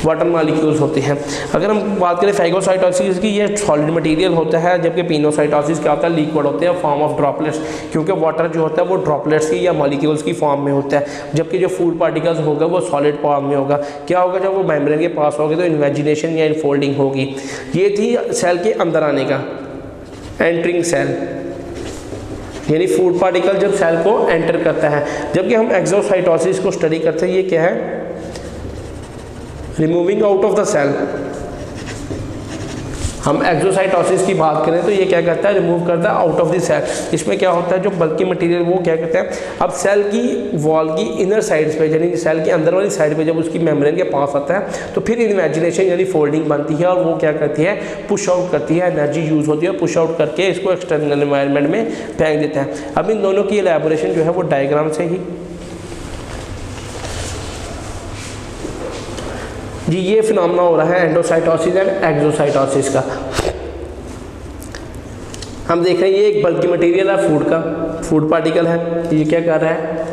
वाटर मॉलिक्यूल्स होते हैं। अगर हम बात करें फैगोसाइटोसिस की, ये सॉलिड मटेरियल होता है, जबकि पिनोसाइटोसिस क्या होता है, लिक्विड होते हैं फॉर्म ऑफ ड्रॉपलेट्स, क्योंकि वाटर जो होता है वो ड्रॉपलेट्स की या मॉलिक्यूल्स की फॉर्म में होता है, जबकि जो फूड पार्टिकल्स होगा वो सॉलिड फॉर्म में होगा। क्या होगा, जब वो मेम्ब्रेन के पास होगा तो इन्वेजिनेशन या इनफोल्डिंग होगी। ये थी सेल के अंदर आने का, एंटरिंग सेल, यानी फूड पार्टिकल जब सेल को एंटर करता है। जबकि हम एक्सोसाइटोसिस को स्टडी करते हैं, ये क्या है, removing out of the cell. हम एक्सोसाइटोसिस की बात करें तो ये क्या करता है, रिमूव करता है आउट ऑफ द सेल। इसमें क्या होता है, जो बल्कि मटेरियल वो क्या कहते हैं, अब सेल की वॉल की इनर साइड्स पे, यानी सेल की अंदर वाली साइड पे जब उसकी मेम्ब्रेन के पास आता है तो फिर इमेजिनेशन यानी फोल्डिंग बनती है, और वो क्या करती है, पुश आउट करती है, एनर्जी यूज़ होती है, पुश आउट करके इसको एक्सटर्नल एनवायरनमेंट में फेंक देता है। अब इन दोनों की एलैबोरेशन जो है वो डायग्राम से ही जी, ये फिनोमेना हो रहा है एंडोसाइटोसिस एंड एक्सोसाइटोसिस का। हम देख रहे हैं ये एक बल्की मटेरियल है फूड का, फूड पार्टिकल है। ये क्या कर रहा है,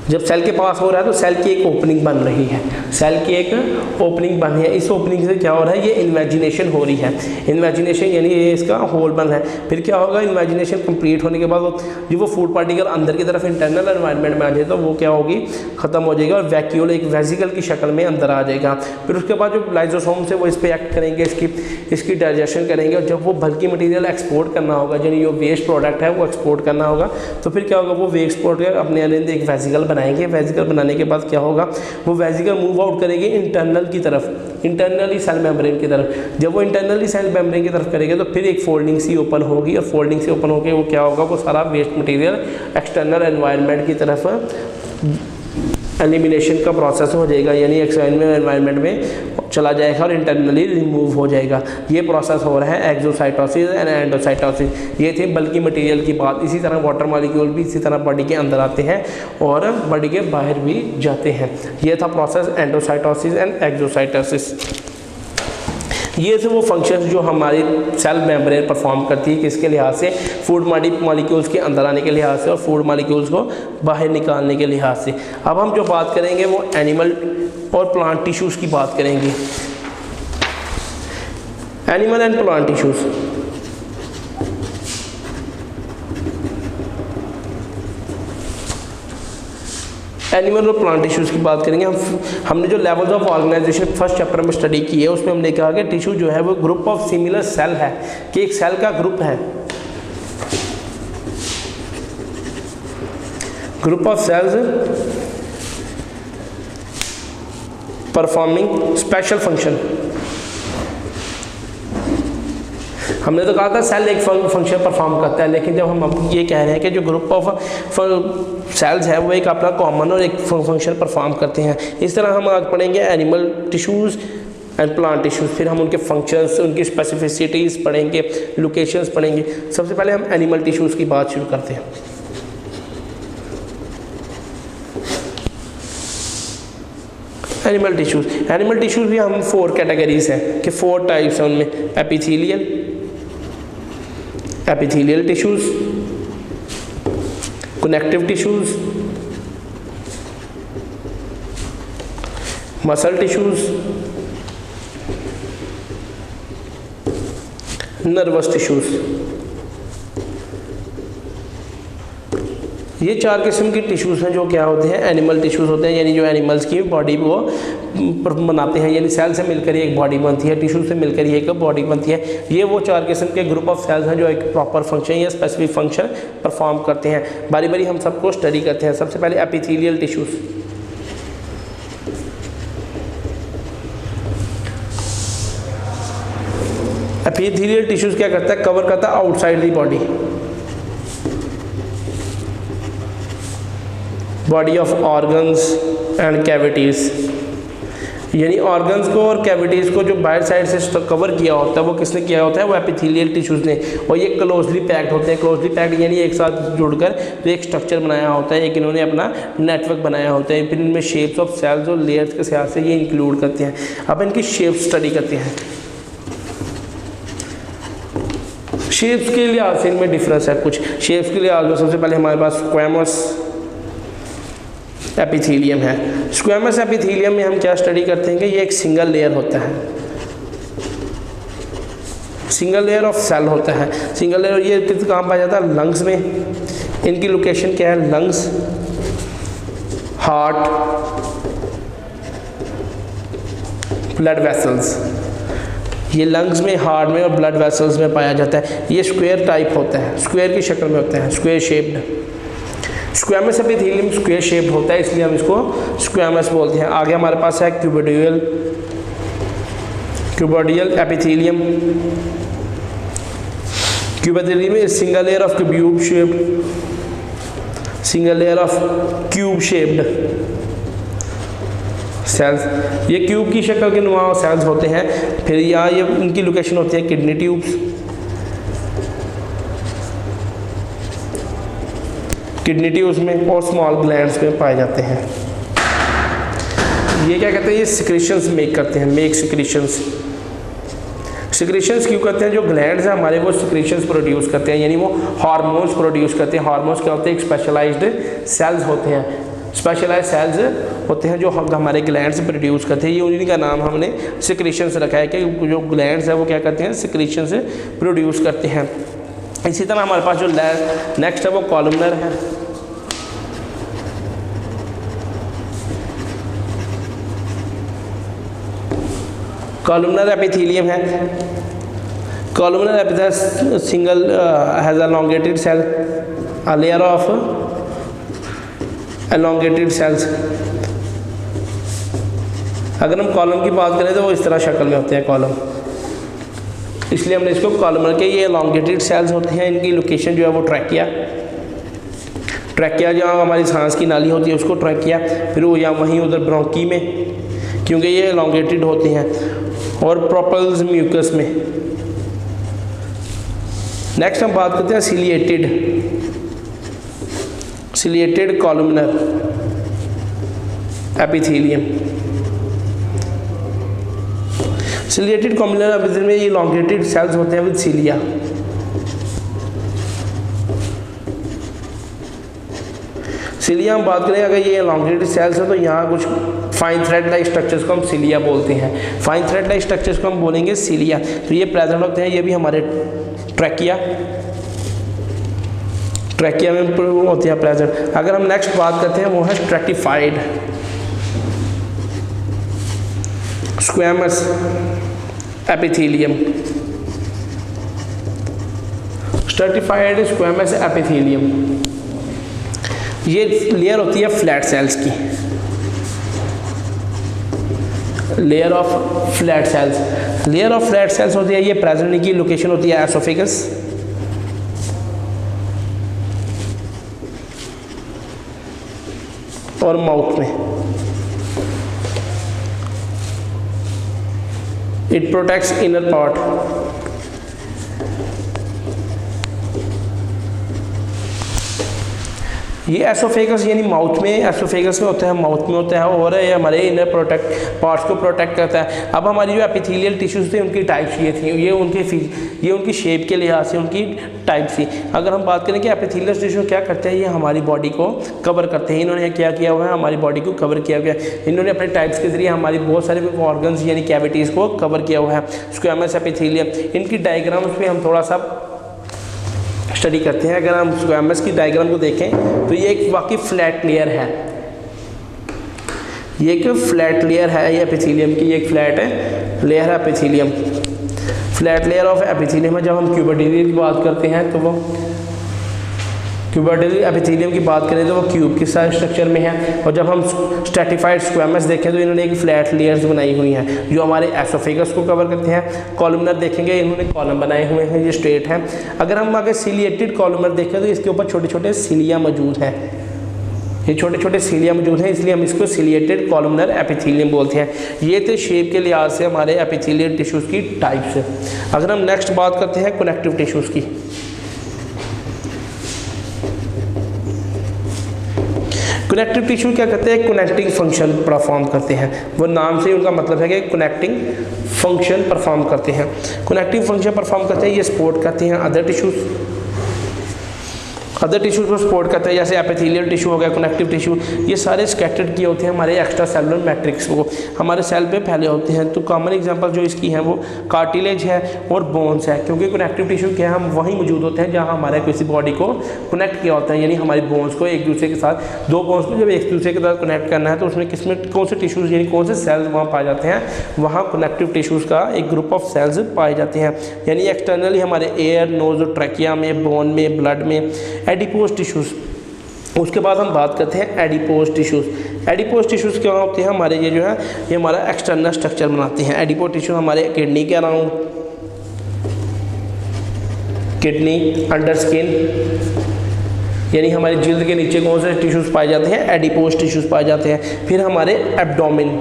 जब सेल के पास हो रहा है तो सेल की एक ओपनिंग बन रही है, सेल की एक ओपनिंग बन रही है। इस ओपनिंग से क्या हो रहा है, ये इन्वेजिनेशन हो रही है। इन्वेजिनेशन यानी ये इसका होल बन रहा है। फिर क्या होगा, इन्वेजिनेशन कंप्लीट होने के बाद जब वो फूड पार्टिकल अंदर की तरफ इंटरनल एनवायरनमेंट में आ जाए तो वो क्या होगी, ख़त्म हो जाएगा और वैक्यूल एक वेसिकल की शक्ल में अंदर आ जाएगा। फिर उसके बाद जो लाइजोसोम से वो इस पर एक्ट करेंगे, इसकी डाइजेशन करेंगे, और जब वो बल्कि मटीरियल एक्सपोर्ट करना होगा, यानी जो वेस्ट प्रोडक्ट है वो एक्सपोर्ट करना होगा, तो फिर क्या होगा, वो वेस्ट प्रोडक्ट अपने अंदर एक वेसिकल बनाएंगे। वेसिकल बनाने के बाद क्या होगा, वो वेसिकल मूव आउट करेंगे इंटरनल की तरफ, इंटरनली सेल मेम्ब्रेन की तरफ। जब वो इंटरनली सेल मेम्ब्रेन की तरफ करेंगे तो फिर एक फोल्डिंग सी ओपन होगी, और फोल्डिंग से ओपन होकर वो क्या होगा, वो सारा वेस्ट मटेरियल एक्सटर्नल एनवायरनमेंट की तरफ एलिमिनेशन का प्रोसेस हो जाएगा, यानी एक्सटर्नल एनवायरनमेंट में चला जाएगा और इंटरनली रिमूव हो जाएगा। ये प्रोसेस हो रहा है एक्सोसाइटोसिस एंड एंडोसाइटोसिस। ये थे बल्कि मटेरियल की बात। इसी तरह वाटर मॉलिक्यूल भी इसी तरह बॉडी के अंदर आते हैं और बॉडी के बाहर भी जाते हैं। ये था प्रोसेस एंडोसाइटोसिस एंड एक्सोसाइटोसिस। ये थे वो फंक्शंस जो हमारी सेल मेम्ब्रेन परफॉर्म करती है, किसके लिहाज से, फूड मॉलिक्यूल्स के अंदर आने के लिहाज से और फूड मॉलिक्यूल्स को बाहर निकालने के लिहाज से। अब हम जो बात करेंगे वो एनिमल और प्लांट टिश्यूज़ की बात करेंगे। Animal and plant tissues, animal और प्लांट टिश्यूज़ की बात करेंगे। हमने जो levels of organisation first chapter में स्टडी की है, उसमें हमने कहा कि टिश्यू जो है वो ग्रुप ऑफ सिमिलर सेल है, कि एक सेल का ग्रुप है, group of cells performing special function. हमने तो कहा था सेल एक फंक्शन परफॉर्म करता है, लेकिन जब हम अब ये कह रहे हैं कि जो ग्रुप ऑफ सेल्स है वो एक अपना कॉमन और एक फंक्शन परफॉर्म करते हैं। इस तरह हम आज पढ़ेंगे animal tissues and plant tissues, फिर हम उनके फंक्शंस, उनकी स्पेसिफिसिटीज़ पढ़ेंगे, लोकेशंस पढ़ेंगे। सबसे पहले हम एनिमल टिश्यूज़ की बात शुरू करते हैं। एनिमल टिश्यूज़ भी हम 4 कैटेगरीज हैं, कि 4 टाइप्स हैं उनमें, epithelial tissues, connective tissues, muscle tissues, nervous tissues. ये 4 किस्म के टिश्यूज़ हैं जो क्या होते हैं, एनिमल टिश्यूज़ होते हैं, यानी जो एनिमल्स की बॉडी को बनाते हैं, यानी सेल से मिलकर ही एक बॉडी बनती है, टिश्यू से मिलकर ही एक बॉडी बनती है। ये वो 4 किस्म के ग्रुप ऑफ सेल्स हैं जो एक प्रॉपर फंक्शन या स्पेसिफिक फंक्शन परफॉर्म करते हैं। बारी बारी हम सबको स्टडी करते हैं। सबसे पहले एपिथेलियल टिश्यूज़। एपिथेलियल टिश्यूज़ क्या करता है, कवर करता है outside the body of organs and cavities, यानी ऑर्गन्स को और कैविटीज़ को जो बाहर साइड से कवर किया होता है वो किसने किया होता है, वो एपिथेलियल टिश्यूज़ ने। और ये क्लोजली पैक्ड होते हैं, क्लोजली पैक्ड यानी एक साथ जुड़कर तो एक स्ट्रक्चर बनाया होता है, एक इन्होंने अपना नेटवर्क बनाया होता है। फिर इनमें शेप्स ऑफ सेल्स और लेयर्स के हिसाब से ये इंक्लूड करते हैं। अब इनकी शेप स्टडी करते हैं। शेप्स के लिहाज से इनमें डिफरेंस है कुछ। शेप्स के लिहाज में सबसे पहले हमारे पास स्क्वैमस, एपिथेलियम है। स्क्वैमस एपिथेलियम में हम क्या स्टडी करते हैं कि ये एक सिंगल लेयर होता है, सिंगल लेयर ऑफ सेल होता है। सिंगल लेयर ये कहाँ पाया जाता है? लंग्स में। इनकी लोकेशन क्या है? Lungs, heart, blood vessels. ये लंग्स में, हार्ट में और ब्लड वेसल्स में पाया जाता है। ये स्क्वायर टाइप होता है, स्क्वायर की शक्ल में होता है, square shaped. Squamous epithelium square shaped होता है, इसलिए हम इसको स्क्वैमस बोलते हैं। आगे हमारे पास है क्यूबोडियल एपिथेलियम। क्यूबोडियल में single layer of cube shaped, single layer of cube shaped cells. ये क्यूब की शक्ल के नुमा सेल्स होते हैं। फिर यहाँ ये इनकी लोकेशन होती है किडनी ट्यूब्स, किडनी ट्यूब्स में और स्मॉल ग्लैंड्स में पाए जाते हैं। ये क्या कहते हैं? ये सिक्रीशंस मेक करते हैं, मेक सिक्रीशंस। सिक्रीशंस क्यों करते हैं? जो ग्लैंड्स हैं हमारे वो सिक्रीशंस प्रोड्यूस करते हैं, यानी वो हार्मोन्स प्रोड्यूस करते हैं। हार्मोन्स क्या होते हैं? एक स्पेशलाइज्ड सेल्स होते हैं, स्पेशलाइज्ड सेल्स होते हैं जो हमारे ग्लैंड्स प्रोड्यूस करते हैं। ये उन्हीं का नाम हमने सिक्रीशंस रखा है कि जो ग्लैंड्स है वो क्या करते हैं? सिक्रीशंस प्रोड्यूस करते हैं। इसी तरह हमारे पास जो नेक्स्ट है वो कॉलमनर है। कॉलमनर एपिथेलियम है। Columnar epithelium single has elongated cell, a layer of elongated cells। अगर हम कॉलम की बात करें तो वो इस तरह शक्ल में होते हैं कॉलम, इसलिए हमने इसको कॉलमनर के। ये elongated सेल्स होते हैं। इनकी लोकेशन जो है वो ट्रैकिया, ट्रैकिया जहाँ हमारी सांस की नाली होती है उसको ट्रैकिया, फिर वो यहाँ वहीं उधर ब्रोंकी में, क्योंकि ये elongated होते हैं, और प्रोपल्स म्यूकस में। नेक्स्ट हम बात करते हैं ciliated columnar epithelium. Ciliated columnar epithelium में ये elongated सेल्स होते हैं विद सिलिया। सिलिया हम बात करें, अगर ये elongated सेल्स है तो यहाँ कुछ फाइन थ्रेड लाइक स्ट्रक्चर्स को हम सिलिया बोलते हैं। फाइन थ्रेड लाइक स्ट्रक्चर्स को हम बोलेंगे सिलिया। तो ये प्रेजेंट होते हैं, ये भी हमारे ट्रैकिया में होते हैं प्रेजेंट। अगर हम नेक्स्ट बात करते हैं वो है stratified squamous epithelium. Stratified squamous epithelium, ये लेयर होती है फ्लैट सेल्स की, layer of flat sales. Layer of flat sales होती है, ये प्रेजेंट की लोकेशन होती है एसोफेगस, और माउथ में। It protects inner part. ये एसोफेगस यानी माउथ में, एसोफेगस में होता है, माउथ में होता है, और ये हमारे इनर पार्ट्स को प्रोटेक्ट करता है। अब हमारी जो एपिथेलियल टिश्यूज थे उनकी टाइप्स ये थी, ये उनकी शेप के लिहाज से उनकी टाइप थी। अगर हम बात करें कि एपिथेलियल टिश्यू क्या करते हैं, ये हमारी बॉडी को कवर करते हैं। इन्होंने क्या किया हुआ है? हमारी बॉडी को कवर किया हुआ है। इन्होंने अपने टाइप्स के जरिए हमारी बहुत सारे ऑर्गन्स यानी कैविटीज़ को कवर किया हुआ है। स्क्वैमस एपिथेलियम, इनकी डायग्राम्स पे हम थोड़ा सा स्टडी करते हैं। अगर हम स्क्वैमस की डायग्राम को देखें तो ये एक वाकई फ्लैट लेयर है, ये एक फ्लैट लेयर है ये एपिथेलियम की, ये एक फ्लैट है लेयर है epithelium, flat layer of epithelium है। जब हम क्यूबोडियल की बात करते हैं तो वो क्यूबोडियल एपिथेलियम की बात करें तो वो क्यूब के साथ स्ट्रक्चर में है। और जब हम स्ट्रैटिफाइड स्क्वैमस देखें तो इन्होंने एक फ्लैट लेयर्स बनाई हुई हैं जो हमारे एसोफेगस को कवर करते हैं। कॉलमनर देखेंगे, इन्होंने कॉलम बनाए हुए हैं, ये स्ट्रेट है। अगर हम आगे सिलिएटेड कॉलमनर देखें तो इसके ऊपर छोटे छोटे सिलिया मौजूद हैं, ये छोटे छोटे सिलिया मौजूद हैं, इसलिए हम इसको सिलिएटेड कॉलमनर एपिथेलियम बोलते हैं। ये थे शेप के लिहाज से हमारे एपिथेलियल टिश्यूज़ की टाइप्स। अगर हम नेक्स्ट बात करते हैं कनेक्टिव टिश्यूज़ की, कनेक्टिव टिश्यू क्या करते हैं? कनेक्टिंग फंक्शन परफॉर्म करते हैं। वो नाम से ही उनका मतलब है कि कनेक्टिंग फंक्शन परफॉर्म करते हैं। कनेक्टिंग फंक्शन परफॉर्म करते हैं, ये सपोर्ट करते हैं अदर टिश्यूज, अदर टिश्यूज को सपोर्ट करते हैं, जैसे एपिथेलियल टिश्यू हो गया, कनेक्टिव टिश्यू, ये सारे स्कैटर्ड किए होते हैं हमारे एक्स्ट्रा सेलुलर मैट्रिक्स को, हमारे सेल पे फैले होते हैं। तो कॉमन एग्जांपल जो इसकी है वो कार्टिलेज है और बोन्स है, क्योंकि कनेक्टिव टिश्यू क्या है, हम वहीं मौजूद होते हैं जहाँ हमारे किसी बॉडी को कनेक्ट किया होता है, यानी हमारी बोन्स को एक दूसरे के साथ, दो बोन्स को जब एक दूसरे के साथ कनेक्ट करना है तो उसमें किसमें कौन से टिश्यूज़ यानी कौन से सेल्स वहाँ पाए जाते हैं, वहाँ कनेक्टिव टिश्यूज़ का एक ग्रुप ऑफ सेल्स पाए जाते हैं। यानी एक्सटर्नली हमारे एयर, नोज और ट्रैकिया में, बोन में, ब्लड में एडिपोज टिश्यूज़। उसके बाद हम बात करते हैं एडिपोज टिश्यूज़। एडिपोज टिश्यूज़ क्या होते हैं, हमारे ये जो है ये हमारा एक्सटर्नल स्ट्रक्चर बनाते हैं। एडिपोज टिश्यू हमारे किडनी के अराउंड, किडनी, अंडर स्किन, यानी हमारी जिल्द के नीचे कौन से टिश्यूज़ पाए जाते हैं, एडिपोज टिश्यूज़ पाए जाते हैं। फिर हमारे एब्डोमेन,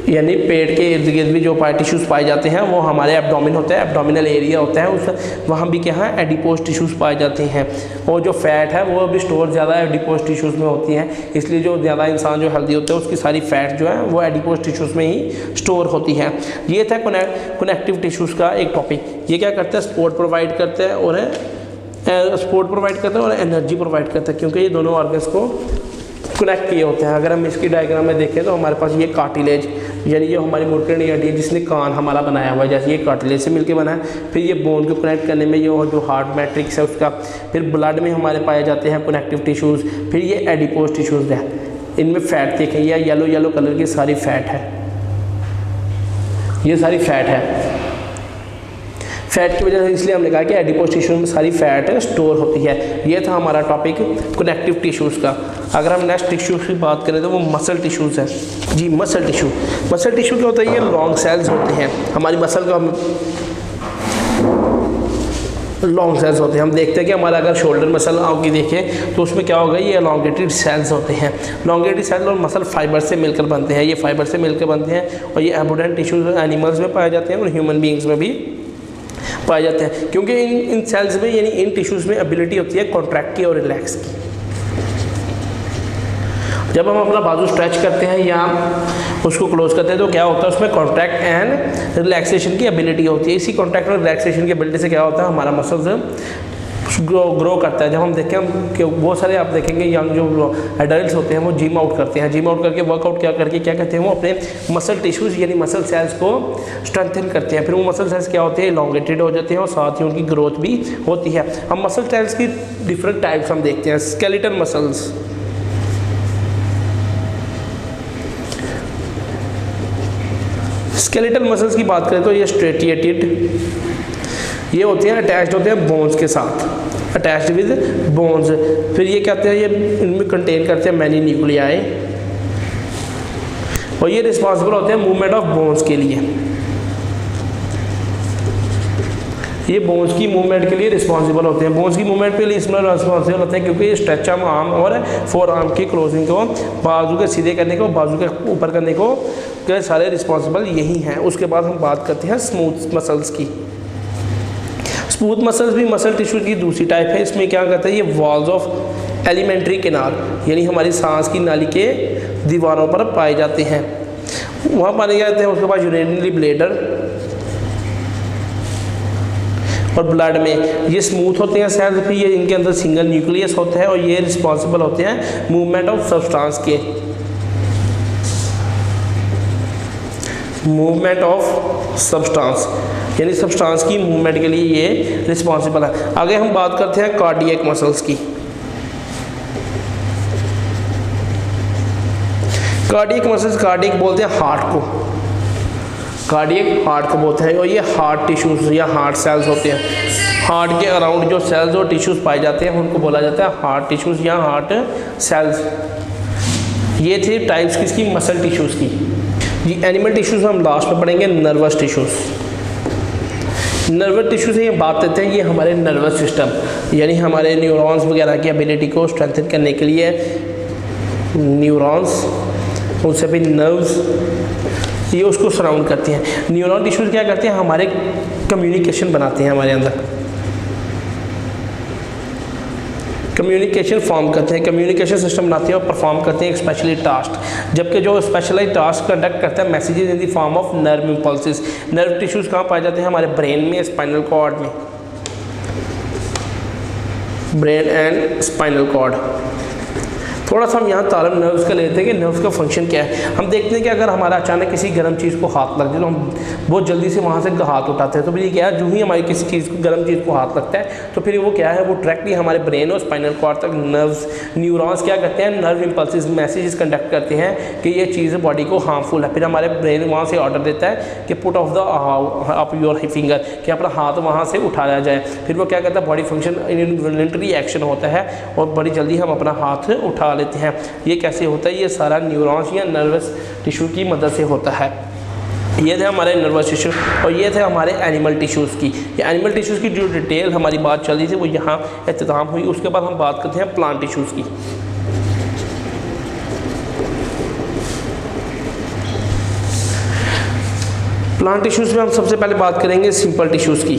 यानी पेट के इर्द गिर्द भी जो टिश्यूज़ पाए जाते हैं वो हमारे एब्डोमेन होता है, एब्डोमिनल एरिया होता है, उस वहाँ भी क्या है, एडिपोज टिश्यूज़ पाए जाते हैं। और जो फैट है वो भी स्टोर ज़्यादा एडिपोज टिश्यूज़ में होती है, इसलिए जो ज़्यादा इंसान जो हेल्दी होता है उसकी सारी फैट जो है वो एडिपोज टिश्यूज़ में ही स्टोर होती है। ये था कनेक्टिव टिश्यूज़ का एक टॉपिक। ये क्या करता है, सपोर्ट प्रोवाइड करता है और सपोर्ट प्रोवाइड करता है और एनर्जी प्रोवाइड करता है, क्योंकि ये दोनों ऑर्गन्स को कनेक्ट किए होते हैं। अगर हम इसकी डायग्राम में देखें तो हमारे पास ये कार्टिलेज, यानी जो हमारी मोटरनी हड्डी है जिसने कान हमारा बनाया हुआ है, जैसे ये कार्टिलेज से मिलकर बना है। फिर ये बोन को कनेक्ट करने में ये जो हार्ट मैट्रिक्स है उसका, फिर ब्लड में हमारे पाए जाते हैं कनेक्टिव टिश्यूज़। फिर ये एडिपोज टिश्यूज़ है, इनमें फैट देखें, ये येलो कलर की सारी फैट है, ये सारी फैट है। फैट की वजह से इसलिए हमने कहा कि एडिपोज टिश्यू में सारी फैट स्टोर होती है। ये था हमारा टॉपिक कनेक्टिव टिश्यूज़ का। अगर हम नेक्स्ट टिश्यू की बात करें तो वो मसल टिश्यूज़ है। जी, मसल टिश्यू। मसल टिश्यू क्या होता है, ये लॉन्ग सेल्स होते हैं, हमारी मसल का लॉन्ग सेल्स होते हैं। हम देखते हैं कि हमारा अगर शोल्डर मसल आपकी देखें तो उसमें क्या होगा, ये एलोंगेटेड सेल्स होते हैं। एलोंगेटेड सेल और मसल फाइबर से मिलकर बनते हैं, ये फाइबर से मिलकर बनते हैं और ये एबोडेंट टिश्यूज एनिमल्स में पाए जाते हैं और ह्यूमन बींग्स में भी पाए जाते हैं, क्योंकि इन सेल्स में यानी इन टिश्यूज़ में एबिलिटी होती है कॉन्ट्रैक्ट की और रिलैक्स की। जब हम अपना बाजू स्ट्रेच करते हैं या उसको क्लोज करते हैं तो क्या होता है, उसमें कॉन्ट्रैक्ट एंड रिलैक्सेशन की एबिलिटी होती है। इसी कॉन्ट्रैक्ट और रिलैक्सेशन की एबिलिटी से क्या होता है, हमारा मसल्स ग्रो करता है। जब हम देखें कि बहुत सारे आप देखेंगे यंग जो एडल्ट होते हैं वो जिम आउट करते हैं, जिम आउट करके वर्कआउट क्या करते हैं, वो अपने मसल टिश्यूज़ यानी मसल सेल्स को स्ट्रेंथन करते हैं। फिर वो मसल सेल्स क्या होते हैं, इलॉन्गेटेड हो जाते हैं और साथ ही उनकी ग्रोथ भी होती है। हम मसल सेल्स की डिफरेंट टाइप्स हम देखते हैं। स्केलेटल मसल्स, स्केलेटल मसल्स की बात करें तो ये स्ट्रेटिएटेड, ये होते हैं अटैच्ड होते हैं बोन्स के साथ, अटैच्ड विद बोन्स। फिर ये कहते हैं, ये इनमें कंटेन करते हैं मैनी न्यूक्लियाई और ये रिस्पॉन्सिबल होते हैं मूवमेंट ऑफ बोन्स के लिए। ये बोन्स की मूवमेंट के लिए रिस्पॉन्सिबल होते हैं। बोन्स की मूवमेंट के लिए इसमें रिस्पॉन्सिबल होते हैं क्योंकि ये स्ट्रेच आर्म और फोर आर्म की क्लोजिंग को, बाजू के सीधे करने को, बाजू के ऊपर करने को, के सारे रिस्पॉन्सिबल यही हैं। उसके बाद हम बात करते हैं स्मूथ मसल्स की। स्मूथ मसल्स भी मसल टिश्यू की दूसरी टाइप है। इसमें क्या करता है, ये वॉल्स ऑफ एलिमेंट्री कैनाल यानी हमारी सांस की नाली के दीवारों पर पाए जाते हैं, वहाँ पाए जाते हैं। उसके बाद यूरिनरी ब्लैडर और ब्लड में ये स्मूथ होते हैं सेल्स, फिर ये इनके अंदर सिंगल न्यूक्लियस होता है और ये रिस्पॉन्सिबल होते हैं मूवमेंट ऑफ सब्सटेंस के, मूवमेंट ऑफ सब्सटेंस यानी सब्सटेंस की मूवमेंट के लिए ये रिस्पॉन्सिबल है। आगे हम बात करते हैं कार्डियक मसल्स की। कार्डियक मसल्स, कार्डियक बोलते हैं हार्ट को, कार्डियक हार्ट को बोलते हैं और ये हार्ट टिश्यूज या हार्ट सेल्स होते हैं। हार्ट के अराउंड जो सेल्स और टिश्यूज पाए जाते हैं उनको बोला जाता है हार्ट टिश्यूज या हार्ट सेल्स। ये थे टाइप्स किसकी, मसल टिश्यूज की। ये एनिमल टिश्यूज हम लास्ट में पढ़ेंगे। नर्वस टिश्यूज, नर्वस टिश्यू से ये बात करते हैं, ये हमारे नर्वस सिस्टम यानी हमारे न्यूरॉन्स वगैरह की एबिलिटी को स्ट्रेंथन करने के लिए न्यूरॉन्स, उनसे भी नर्व्स, ये उसको सराउंड करते हैं। न्यूरॉन टिश्यूज क्या करते हैं, हमारे कम्युनिकेशन बनाते हैं, हमारे अंदर कम्युनिकेशन फॉर्म करते हैं, कम्युनिकेशन सिस्टम बनाते हैं और परफॉर्म करते हैं एक स्पेशली टास्क। जबकि जो स्पेशलाइज टास्क कंडक्ट करता है messages in the form of nerve impulses. Nerve tissues कहाँ पाए जाते हैं, हमारे ब्रेन में, स्पाइनल कॉर्ड में। Brain and spinal cord. थोड़ा सा हम यहाँ तारम नर्व्स का लेते हैं कि नर्व्स का फंक्शन क्या है। हम देखते हैं कि अगर हमारा अचानक किसी गर्म चीज़ को हाथ लग जाए तो हम बहुत जल्दी से वहाँ से हाथ उठाते हैं। तो फिर ये क्या है, जो ही हमारी किसी चीज़ को गर्म चीज़ को हाथ लगता है तो फिर वो क्या है, वो डायरेक्टली हमारे ब्रेन और स्पाइनल कॉर्ड तक नर्व्स न्यूरॉन्स क्या करते हैं, नर्व इम्पल्सिस मैसेजेस कंडक्ट करते हैं कि ये चीज़ बॉडी को हार्मफुल है। फिर हमारे ब्रेन वहाँ से ऑर्डर देता है कि put off the up your finger, कि अपना हाथ वहाँ से उठाया जाए। फिर वो क्या करता है, बॉडी फंक्शन इनवॉलंटरी एक्शन होता है और बड़ी जल्दी हम अपना हाथ उठा लेते हैं। ये कैसे होता है, ये सारा न्यूरॉन्स या नर्वस टिश्यू की मदद से होता है। ये थे हमारे नर्वस टिश्यू और ये थे हमारे एनिमल टिश्यूज़ की। ये एनिमल टिश्यूज़ की जो डिटेल हमारी बात चल रही थी वो यहाँ इख्तिताम हुई। उसके बाद हम बात करते हैं प्लांट टिश्यूज़ की। प्लांट टिश्यूज़ में हम सबसे पहले बात करेंगे सिंपल टिश्यूज़ की।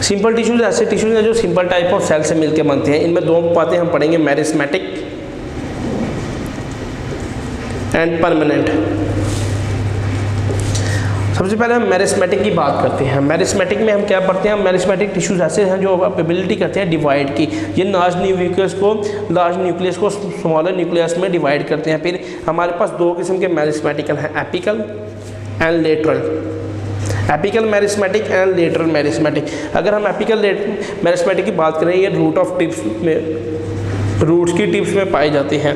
सिंपल टिश्यूज़ ऐसे टिश्यूज़ हैं जो सिंपल टाइप ऑफ सेल से मिलकर बनते हैं। इनमें दो बातें हम पढ़ेंगे, मेरिस्मेटिक एंड परमानेंट। सबसे पहले हम मेरिस्मेटिक की बात करते हैं। मेरिस्मेटिक में हम क्या पढ़ते हैं, मेरिस्मेटिक टिश्यूज़ ऐसे हैं जो एबिलिटी करते हैं डिवाइड की। ये लार्ज न्यूक्लियस को स्मॉलर न्यूक्लियस में डिवाइड करते हैं। फिर हमारे पास दो किस्म के मेरिस्मेटिकल हैं, apical and lateral. Apical meristematic and lateral meristematic. अगर हम एपिकल मेरिस्मेटिक की बात करें, ये रूट्स की टिप्स में पाए जाते हैं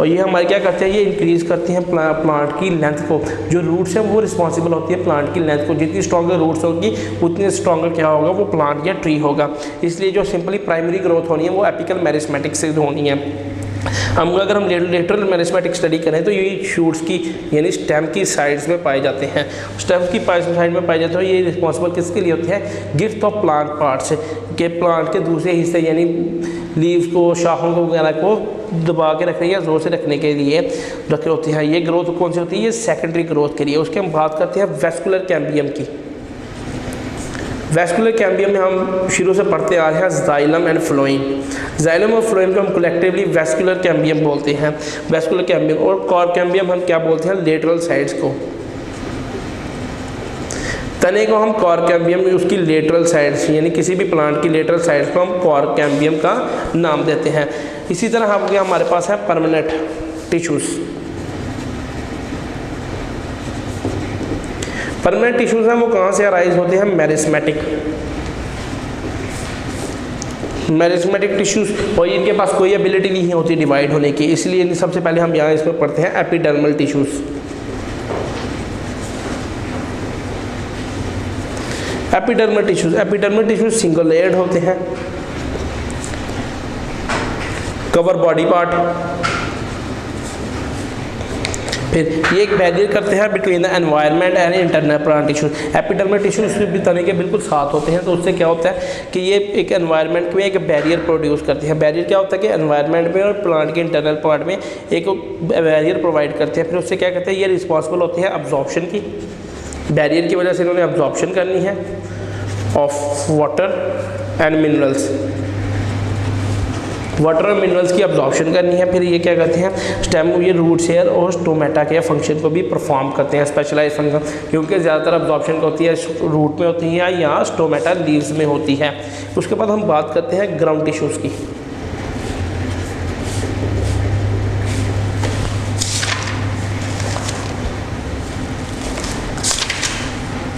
और ये हमारे क्या करते हैं, ये इंक्रीज़ करते हैं प्लांट की लेंथ को। जो रूट्स हैं वो रिस्पॉन्सिबल होती है प्लांट की लेंथ को। जितनी स्ट्रॉन्गर रूट्स होगी उतनी स्ट्रॉन्गर क्या होगा, वो प्लांट या ट्री होगा। इसलिए जो सिंपली प्राइमरी ग्रोथ होनी है वो एपिकल मेरिस्मेटिक से होनी है। अगर हम लेटरल मेरिस्मेटिक स्टडी करें तो ये शूट्स की यानी स्टेम की साइड्स में पाए जाते हैं। स्टेम की साइड में पाए जाते हैं। ये रिस्पॉन्सिबल किसके लिए होते हैं, गिफ्ट ऑफ प्लांट पार्ट्स के, प्लांट के दूसरे हिस्से यानी लीव्स को, शाखों को वगैरह को दबा के रखने या जोर से रखने के लिए रखे होते हैं। ये ग्रोथ कौन सी होती है, ये सेकेंडरी ग्रोथ के लिए। उसके हम बात करते हैं वेस्कुलर कैम्बियम की। वेस्कुलर कैम्बियम में हम शुरू से पढ़ते आ रहे हैं जाइलम एंड फ्लोएम। जाइलम और फ्लोएम को हम कलेक्टिवली वेस्कुलर कैम्बियम बोलते हैं। वेस्कुलर कैम्बियम और कॉर कैम्बियम हम क्या बोलते हैं, लेटरल साइड्स को। तने को हम कॉर कैम्बियम, उसकी लेटरल साइड्स यानी किसी भी प्लांट की लेटरल साइड्स को हम कॉर कैम्बियम का नाम देते हैं। इसी तरह हमारे पास है परमानेंट टिश्यूज़। परमानेंट टिश्यूज़ हैं वो कहाँ से अराइज होते हैं, मेरिस्मेटिक टिश्यूज़। और इनके पास कोई एबिलिटी नहीं होती डिवाइड होने की, इसलिए सबसे पहले हम यहाँ इसमें पढ़ते हैं epidermal tissues. Epidermal tissues single layered होते हैं, कवर बॉडी पार्ट। फिर ये एक बैरियर करते हैं between the environment and internal plant tissues. Epidermal tissues भी तने के बिल्कुल साथ होते हैं, तो उससे क्या होता है कि ये एक एनवायरनमेंट में एक बैरियर प्रोड्यूस करते हैं। बैरियर क्या होता है कि एनवायरनमेंट में और प्लांट के इंटरनल पार्ट में एक बैरियर प्रोवाइड करते हैं। फिर उससे क्या करते हैं, ये रिस्पॉन्सिबल होते हैं अब्जॉर्प्शन की। बैरियर की वजह से इन्होंने अब्जॉर्प्शन करनी है of water and minerals, water और मिनरल्स की अब्जॉर्प्शन करनी है। फिर ये क्या करते हैं, स्टेम, ये रूट हेयर और स्टोमेटा के फंक्शन को भी परफॉर्म करते हैं, स्पेशलाइज फंक्शन, क्योंकि ज़्यादातर अब्जॉर्प्शन होती है रूट में होती है या स्टोमेटा लीव्स में होती है। उसके बाद हम बात करते हैं ग्राउंड टिश्यूज़ की।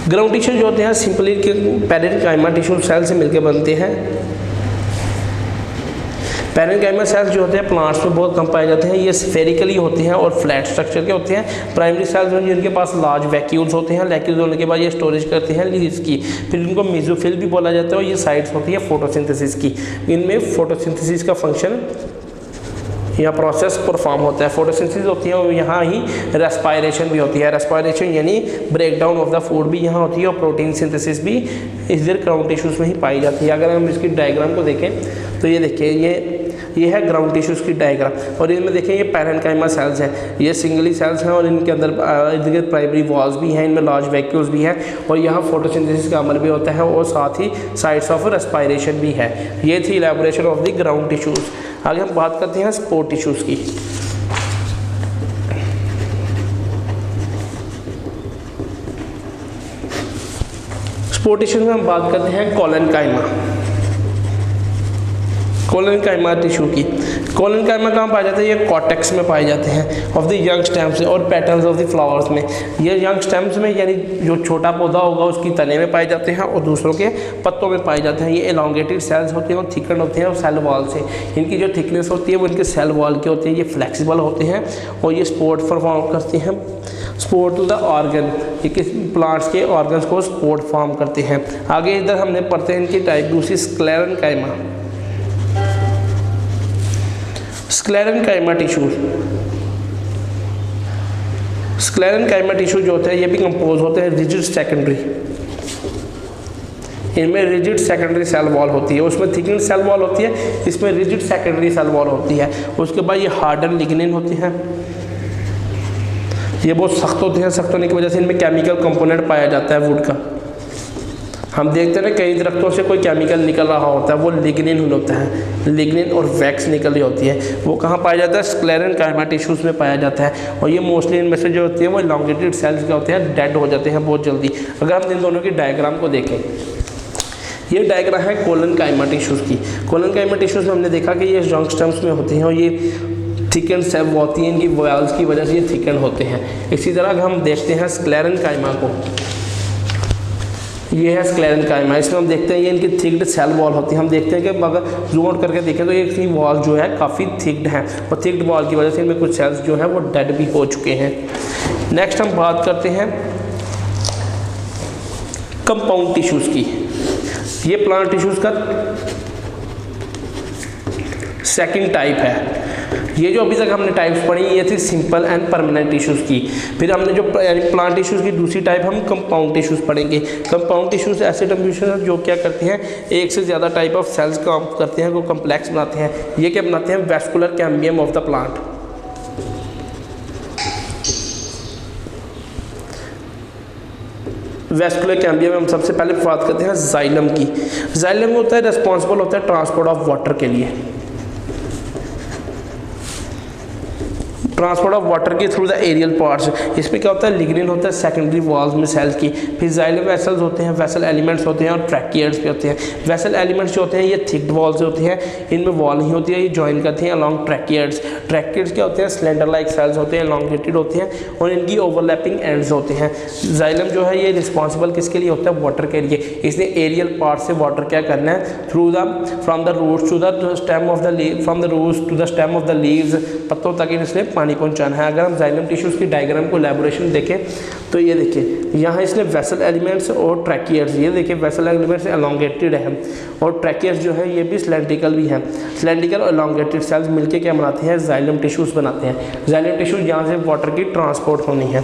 ग्राउंड टिश्यू जो होते हैं सिंपली पैरेन्काइमा टिश्यू सेल से मिलकर बनते हैं। पैरेन्काइमा सेल्स जो होते हैं प्लांट्स में बहुत कम पाए जाते हैं। ये स्फेरिकली होते हैं और फ्लैट स्ट्रक्चर के होते हैं। प्राइमरी सेल्स में जिनके पास लार्ज वैक्यूल्स होते हैं, वैक्यूल्स होने के बाद ये स्टोरेज करते हैं लीव्स की। फिर इनको मेसोफिल भी बोला जाता है और ये साइड्स होती है फोटोसिंथेसिस की। इनमें फोटोसिंथेसिस का फंक्शन या प्रोसेस परफॉर्म होता है। फोटोसिंथेसिस होती है और यहाँ ही रेस्पायरेशन भी होती है। रेस्पायरेशन यानी break down of the food भी यहाँ होती है और प्रोटीन सिंथेसिस भी इस ग्राउंड टिश्यूज़ में ही पाई जाती है। अगर हम इसकी डायग्राम को देखें तो ये देखिए, ये है ग्राउंड टिश्यूज़ की डायग्राम और इनमें देखें ये पैरेन्काइमा सेल्स हैं, ये सिंगली सेल्स हैं और इनके अंदर इर्द गिर्द प्राइमरी वॉल्स भी हैं, इनमें लार्ज वैक्यूल्स भी हैं और यहाँ फोटोसिंथेसिस का अमल भी होता है और साथ ही साइट्स ऑफ रेस्पायरेशन भी है। ये थी इलैबोरेशन ऑफ द ग्राउंड टिश्यूज़। आगे हम बात करते हैं स्पोर टिश्यूज़ की। स्पोर्ट टिश्यू में हम बात करते हैं कोलेनकाइमा। कोलेनकाइमा टिश्यू की, कोलेनकाइमा कहाँ पाए जाते हैं? ये कॉर्टेक्स में पाए जाते हैं ऑफ द यंग स्टेम्स और पैटर्न्स ऑफ द फ्लावर्स में। ये यंग स्टेम्स में यानी जो छोटा पौधा होगा उसकी तने में पाए जाते हैं और दूसरों के पत्तों में पाए जाते हैं। ये एलोंगेटेड सेल्स होते हैं और थिकन होते हैं और सेल वॉल से। इनकी जो थिकनेस होती है वो इनके सेल वॉल की होती है। ये फ्लेक्सिबल होते हैं और ये स्पोर्ट परफॉर्म करते हैं। स्पोर्ट टू द ऑर्गन, ये किस प्लांट्स के ऑर्गन्स को स्पोर्ट फॉर्म करते हैं। आगे इधर हमने पढ़ते हैं इनकी टाइप दूसरी sclerenchyma. Sclerenchyma tissue, sclerenchyma tissue जो होते हैं ये भी कंपोज होते हैं रिजिड सेकेंडरी। इनमें रिजिड सेकेंडरी सेल वॉल होती है, उसमें थिकन सेल वॉल होती है, इसमें रिजिड सेकेंडरी सेल वॉल होती है। उसके बाद ये हार्डन लिग्निन होती है, ये बहुत सख्त होते हैं। सख्त होने की वजह से इनमें केमिकल कंपोनेंट पाया जाता है वुड का। हम देखते हैं ना कई दरख्तों से कोई केमिकल निकल रहा होता है, वो लिग्निन होता है। लिग्निन और वैक्स निकल रही होती है, वो कहाँ पाया जाता है? स्क्लेरेनकाइमा टिश्यूज़ में पाया जाता है। और ये मोस्टली इनमें से जो होती है वो एलोंगेटेड सेल्स क्या होते हैं, डेड हो जाते हैं बहुत जल्दी। अगर हम इन दोनों की डायग्राम को देखें, ये डायग्राम है कोलेनकाइमा टिश्यूज़ की। कोलेनकाइमा टिश्यूज़ में हमने देखा कि ये यंग स्टेम्स में होते हैं और ये थिकन सेल होती है, इनकी वॉल्स की वजह से ये थिकन होते हैं। इसी तरह अगर हम देखते हैं स्क्लेरेनकाइमा को, ये है स्क्लेरेनकाइमा। इसमें हम देखते हैं ये इनकी थिक्ड सेल वॉल होती है। हम देखते हैं कि अगर जूम आउट करके देखें तो ये इसकी वॉल जो है काफ़ी थिक्ड है और थिक्ड वॉल की वजह से इनमें कुछ सेल्स जो हैं वो डेड भी हो चुके हैं। नेक्स्ट हम बात करते हैं कंपाउंड टिश्यूज़ की। ये प्लांट टिश्यूज़ का सेकंड टाइप है। ये जो अभी तक हमने टाइप्स पढ़ी ये थी सिंपल एंड परमानेंट टिश्यूज़ की। फिर हमने जो प्लांट टिश्यूज़ की दूसरी टाइप हम कंपाउंड टिश्यूज़ पढ़ेंगे। कंपाउंड टिश्यूज़ ऐसे टिश्यूज़ जो क्या करते हैं, एक से ज़्यादा टाइप ऑफ सेल्स काम करते हैं, वो कम्प्लेक्स बनाते हैं। ये क्या बनाते हैं? Vascular cambium of the plant. Vascular cambium में हम सबसे पहले बात करते हैं जाइलम की। जाइलम होता है रिस्पॉन्सिबल होता है ट्रांसपोर्ट ऑफ वाटर के लिए, ट्रांसपोर्ट ऑफ वाटर के थ्रू द एरियल पार्ट्स। इसमें क्या होता है? लिग्निन होता है सेकेंडरी वॉल्स में सेल्स की। फिर जाइलम वेसल्स होते हैं, वेसल एलिमेंट्स होते हैं और ट्रैकियर्स भी होते हैं। वेसल एलिमेंट्स जो होते हैं ये थिक्ड वॉल्स होते हैं, इनमें वॉल नहीं होती है, ये जॉइन करते हैं अलॉन्ग ट्रैकियर्स। ट्रैकियर्स क्या होते हैं? स्लेंडर लाइक सेल्स होते हैं, एलोंगेटेड होते हैं और इनकी ओवरलैपिंग एंड्स होते हैं। जाइलम जो है ये रिस्पॉन्सिबल किसके लिए होता है? वाटर के लिए। इसने एरियल पार्ट से वाटर क्या करना है? Through the from the roots to the stem of the leave, from the roots to the stem of the leaves, पत्तों तक इसने पानी पहुंचाना है। अगर हम जाइलम टिश्यूज़ की डायग्राम को एलैबोरेशन देखें तो ये देखिए यहाँ इसने वेसल एलिमेंट्स और ट्रैकियर्स, ये देखिए वेसल एलिमेंट्स एलोंगेटेड है और ट्रैकियर्स जो है ये भी सिलेंड्रिकल भी है। सिलेंड्रिकल और एलोंगेटेड सेल्स मिलके क्या बनाते हैं? जाइलम टिश्यूज़ बनाते हैं। जाइलम टिश्यूज़ यहाँ से वाटर की ट्रांसपोर्ट होनी है।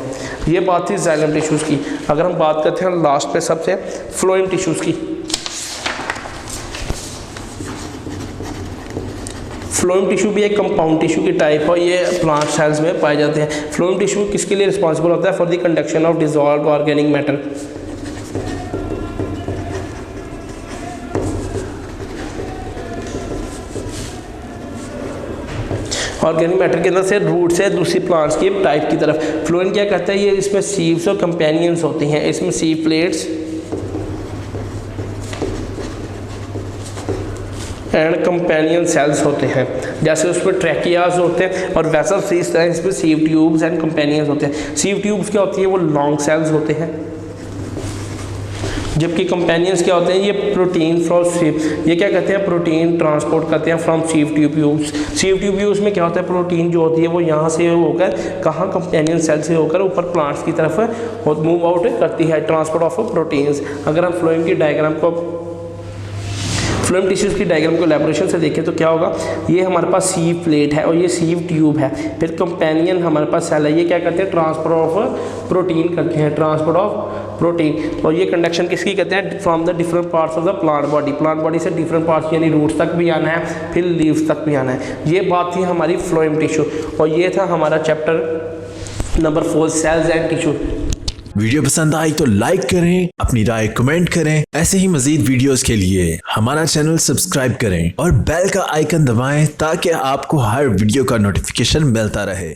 ये बात थी जाइलम टिश्यूज़ की। अगर हम बात करते हैं लास्ट पे सबसे फ्लोएम टिश्यूज़ की। फ्लोएम टिश्यू भी एक कंपाउंड टिश्यू की टाइप है, ये प्लांट सेल्स में पाए जाते हैं। फ्लोएम टिश्यू किसके लिए रिस्पॉन्सिबल होता है? For the conduction of dissolved organic matter. Organic matter के अंदर से रूट से दूसरी प्लांट्स की टाइप की तरफ। फ्लोएम क्या करता है? ये इसमें सीव्स और कंपेनियंस होती हैं, इसमें सीव प्लेट्स एंड कंपेनियन सेल्स होते हैं। जैसे उसमें ट्रैकियाज होते हैं और वैसा इस तरह इसमें सीव ट्यूब्स एंड कंपेनियंस होते हैं। सीव ट्यूब्स क्या होती है? वो लॉन्ग सेल्स होते हैं, जबकि कंपेनियंस क्या होते हैं? ये प्रोटीन फ्रॉम सीव, ये क्या कहते हैं? प्रोटीन ट्रांसपोर्ट करते हैं फ्रॉम सीव ट्यूब्यूल्स। सीव ट्यूब्यूल्स में क्या होता है? प्रोटीन जो होती है वो यहाँ से होकर कहाँ कंपेनियन सेल से होकर ऊपर प्लांट्स की तरफ मूव आउट करती है, ट्रांसपोर्ट ऑफ प्रोटीन्स। अगर हम फ्लोएम की डायग्राम को, फ्लोएम टिश्यूज़ की डायग्राम को एलैबोरेशन से देखें तो क्या होगा? ये हमारे पास सीव प्लेट है और ये सीव ट्यूब है। फिर कंपेनियन हमारे पास सेल है, ये क्या करते हैं? ट्रांसपोर्ट ऑफ प्रोटीन करते हैं, ट्रांसपोर्ट ऑफ प्रोटीन। और ये कंडक्शन किसकी कहते हैं? From the different parts of the plant body. Plant body से डिफरेंट पार्ट्स यानी रूट्स तक भी आना है, फिर लीव्स तक भी आना है। ये बात थी हमारी फ्लोएम टिश्यू और ये था हमारा chapter number 4 cells and tissue. Video पसंद आई तो लाइक करें, अपनी राय कमेंट करें। ऐसे ही मजीद वीडियोस के लिए हमारा चैनल सब्सक्राइब करें और बेल का आइकन दबाएं ताकि आपको हर वीडियो का नोटिफिकेशन मिलता रहे।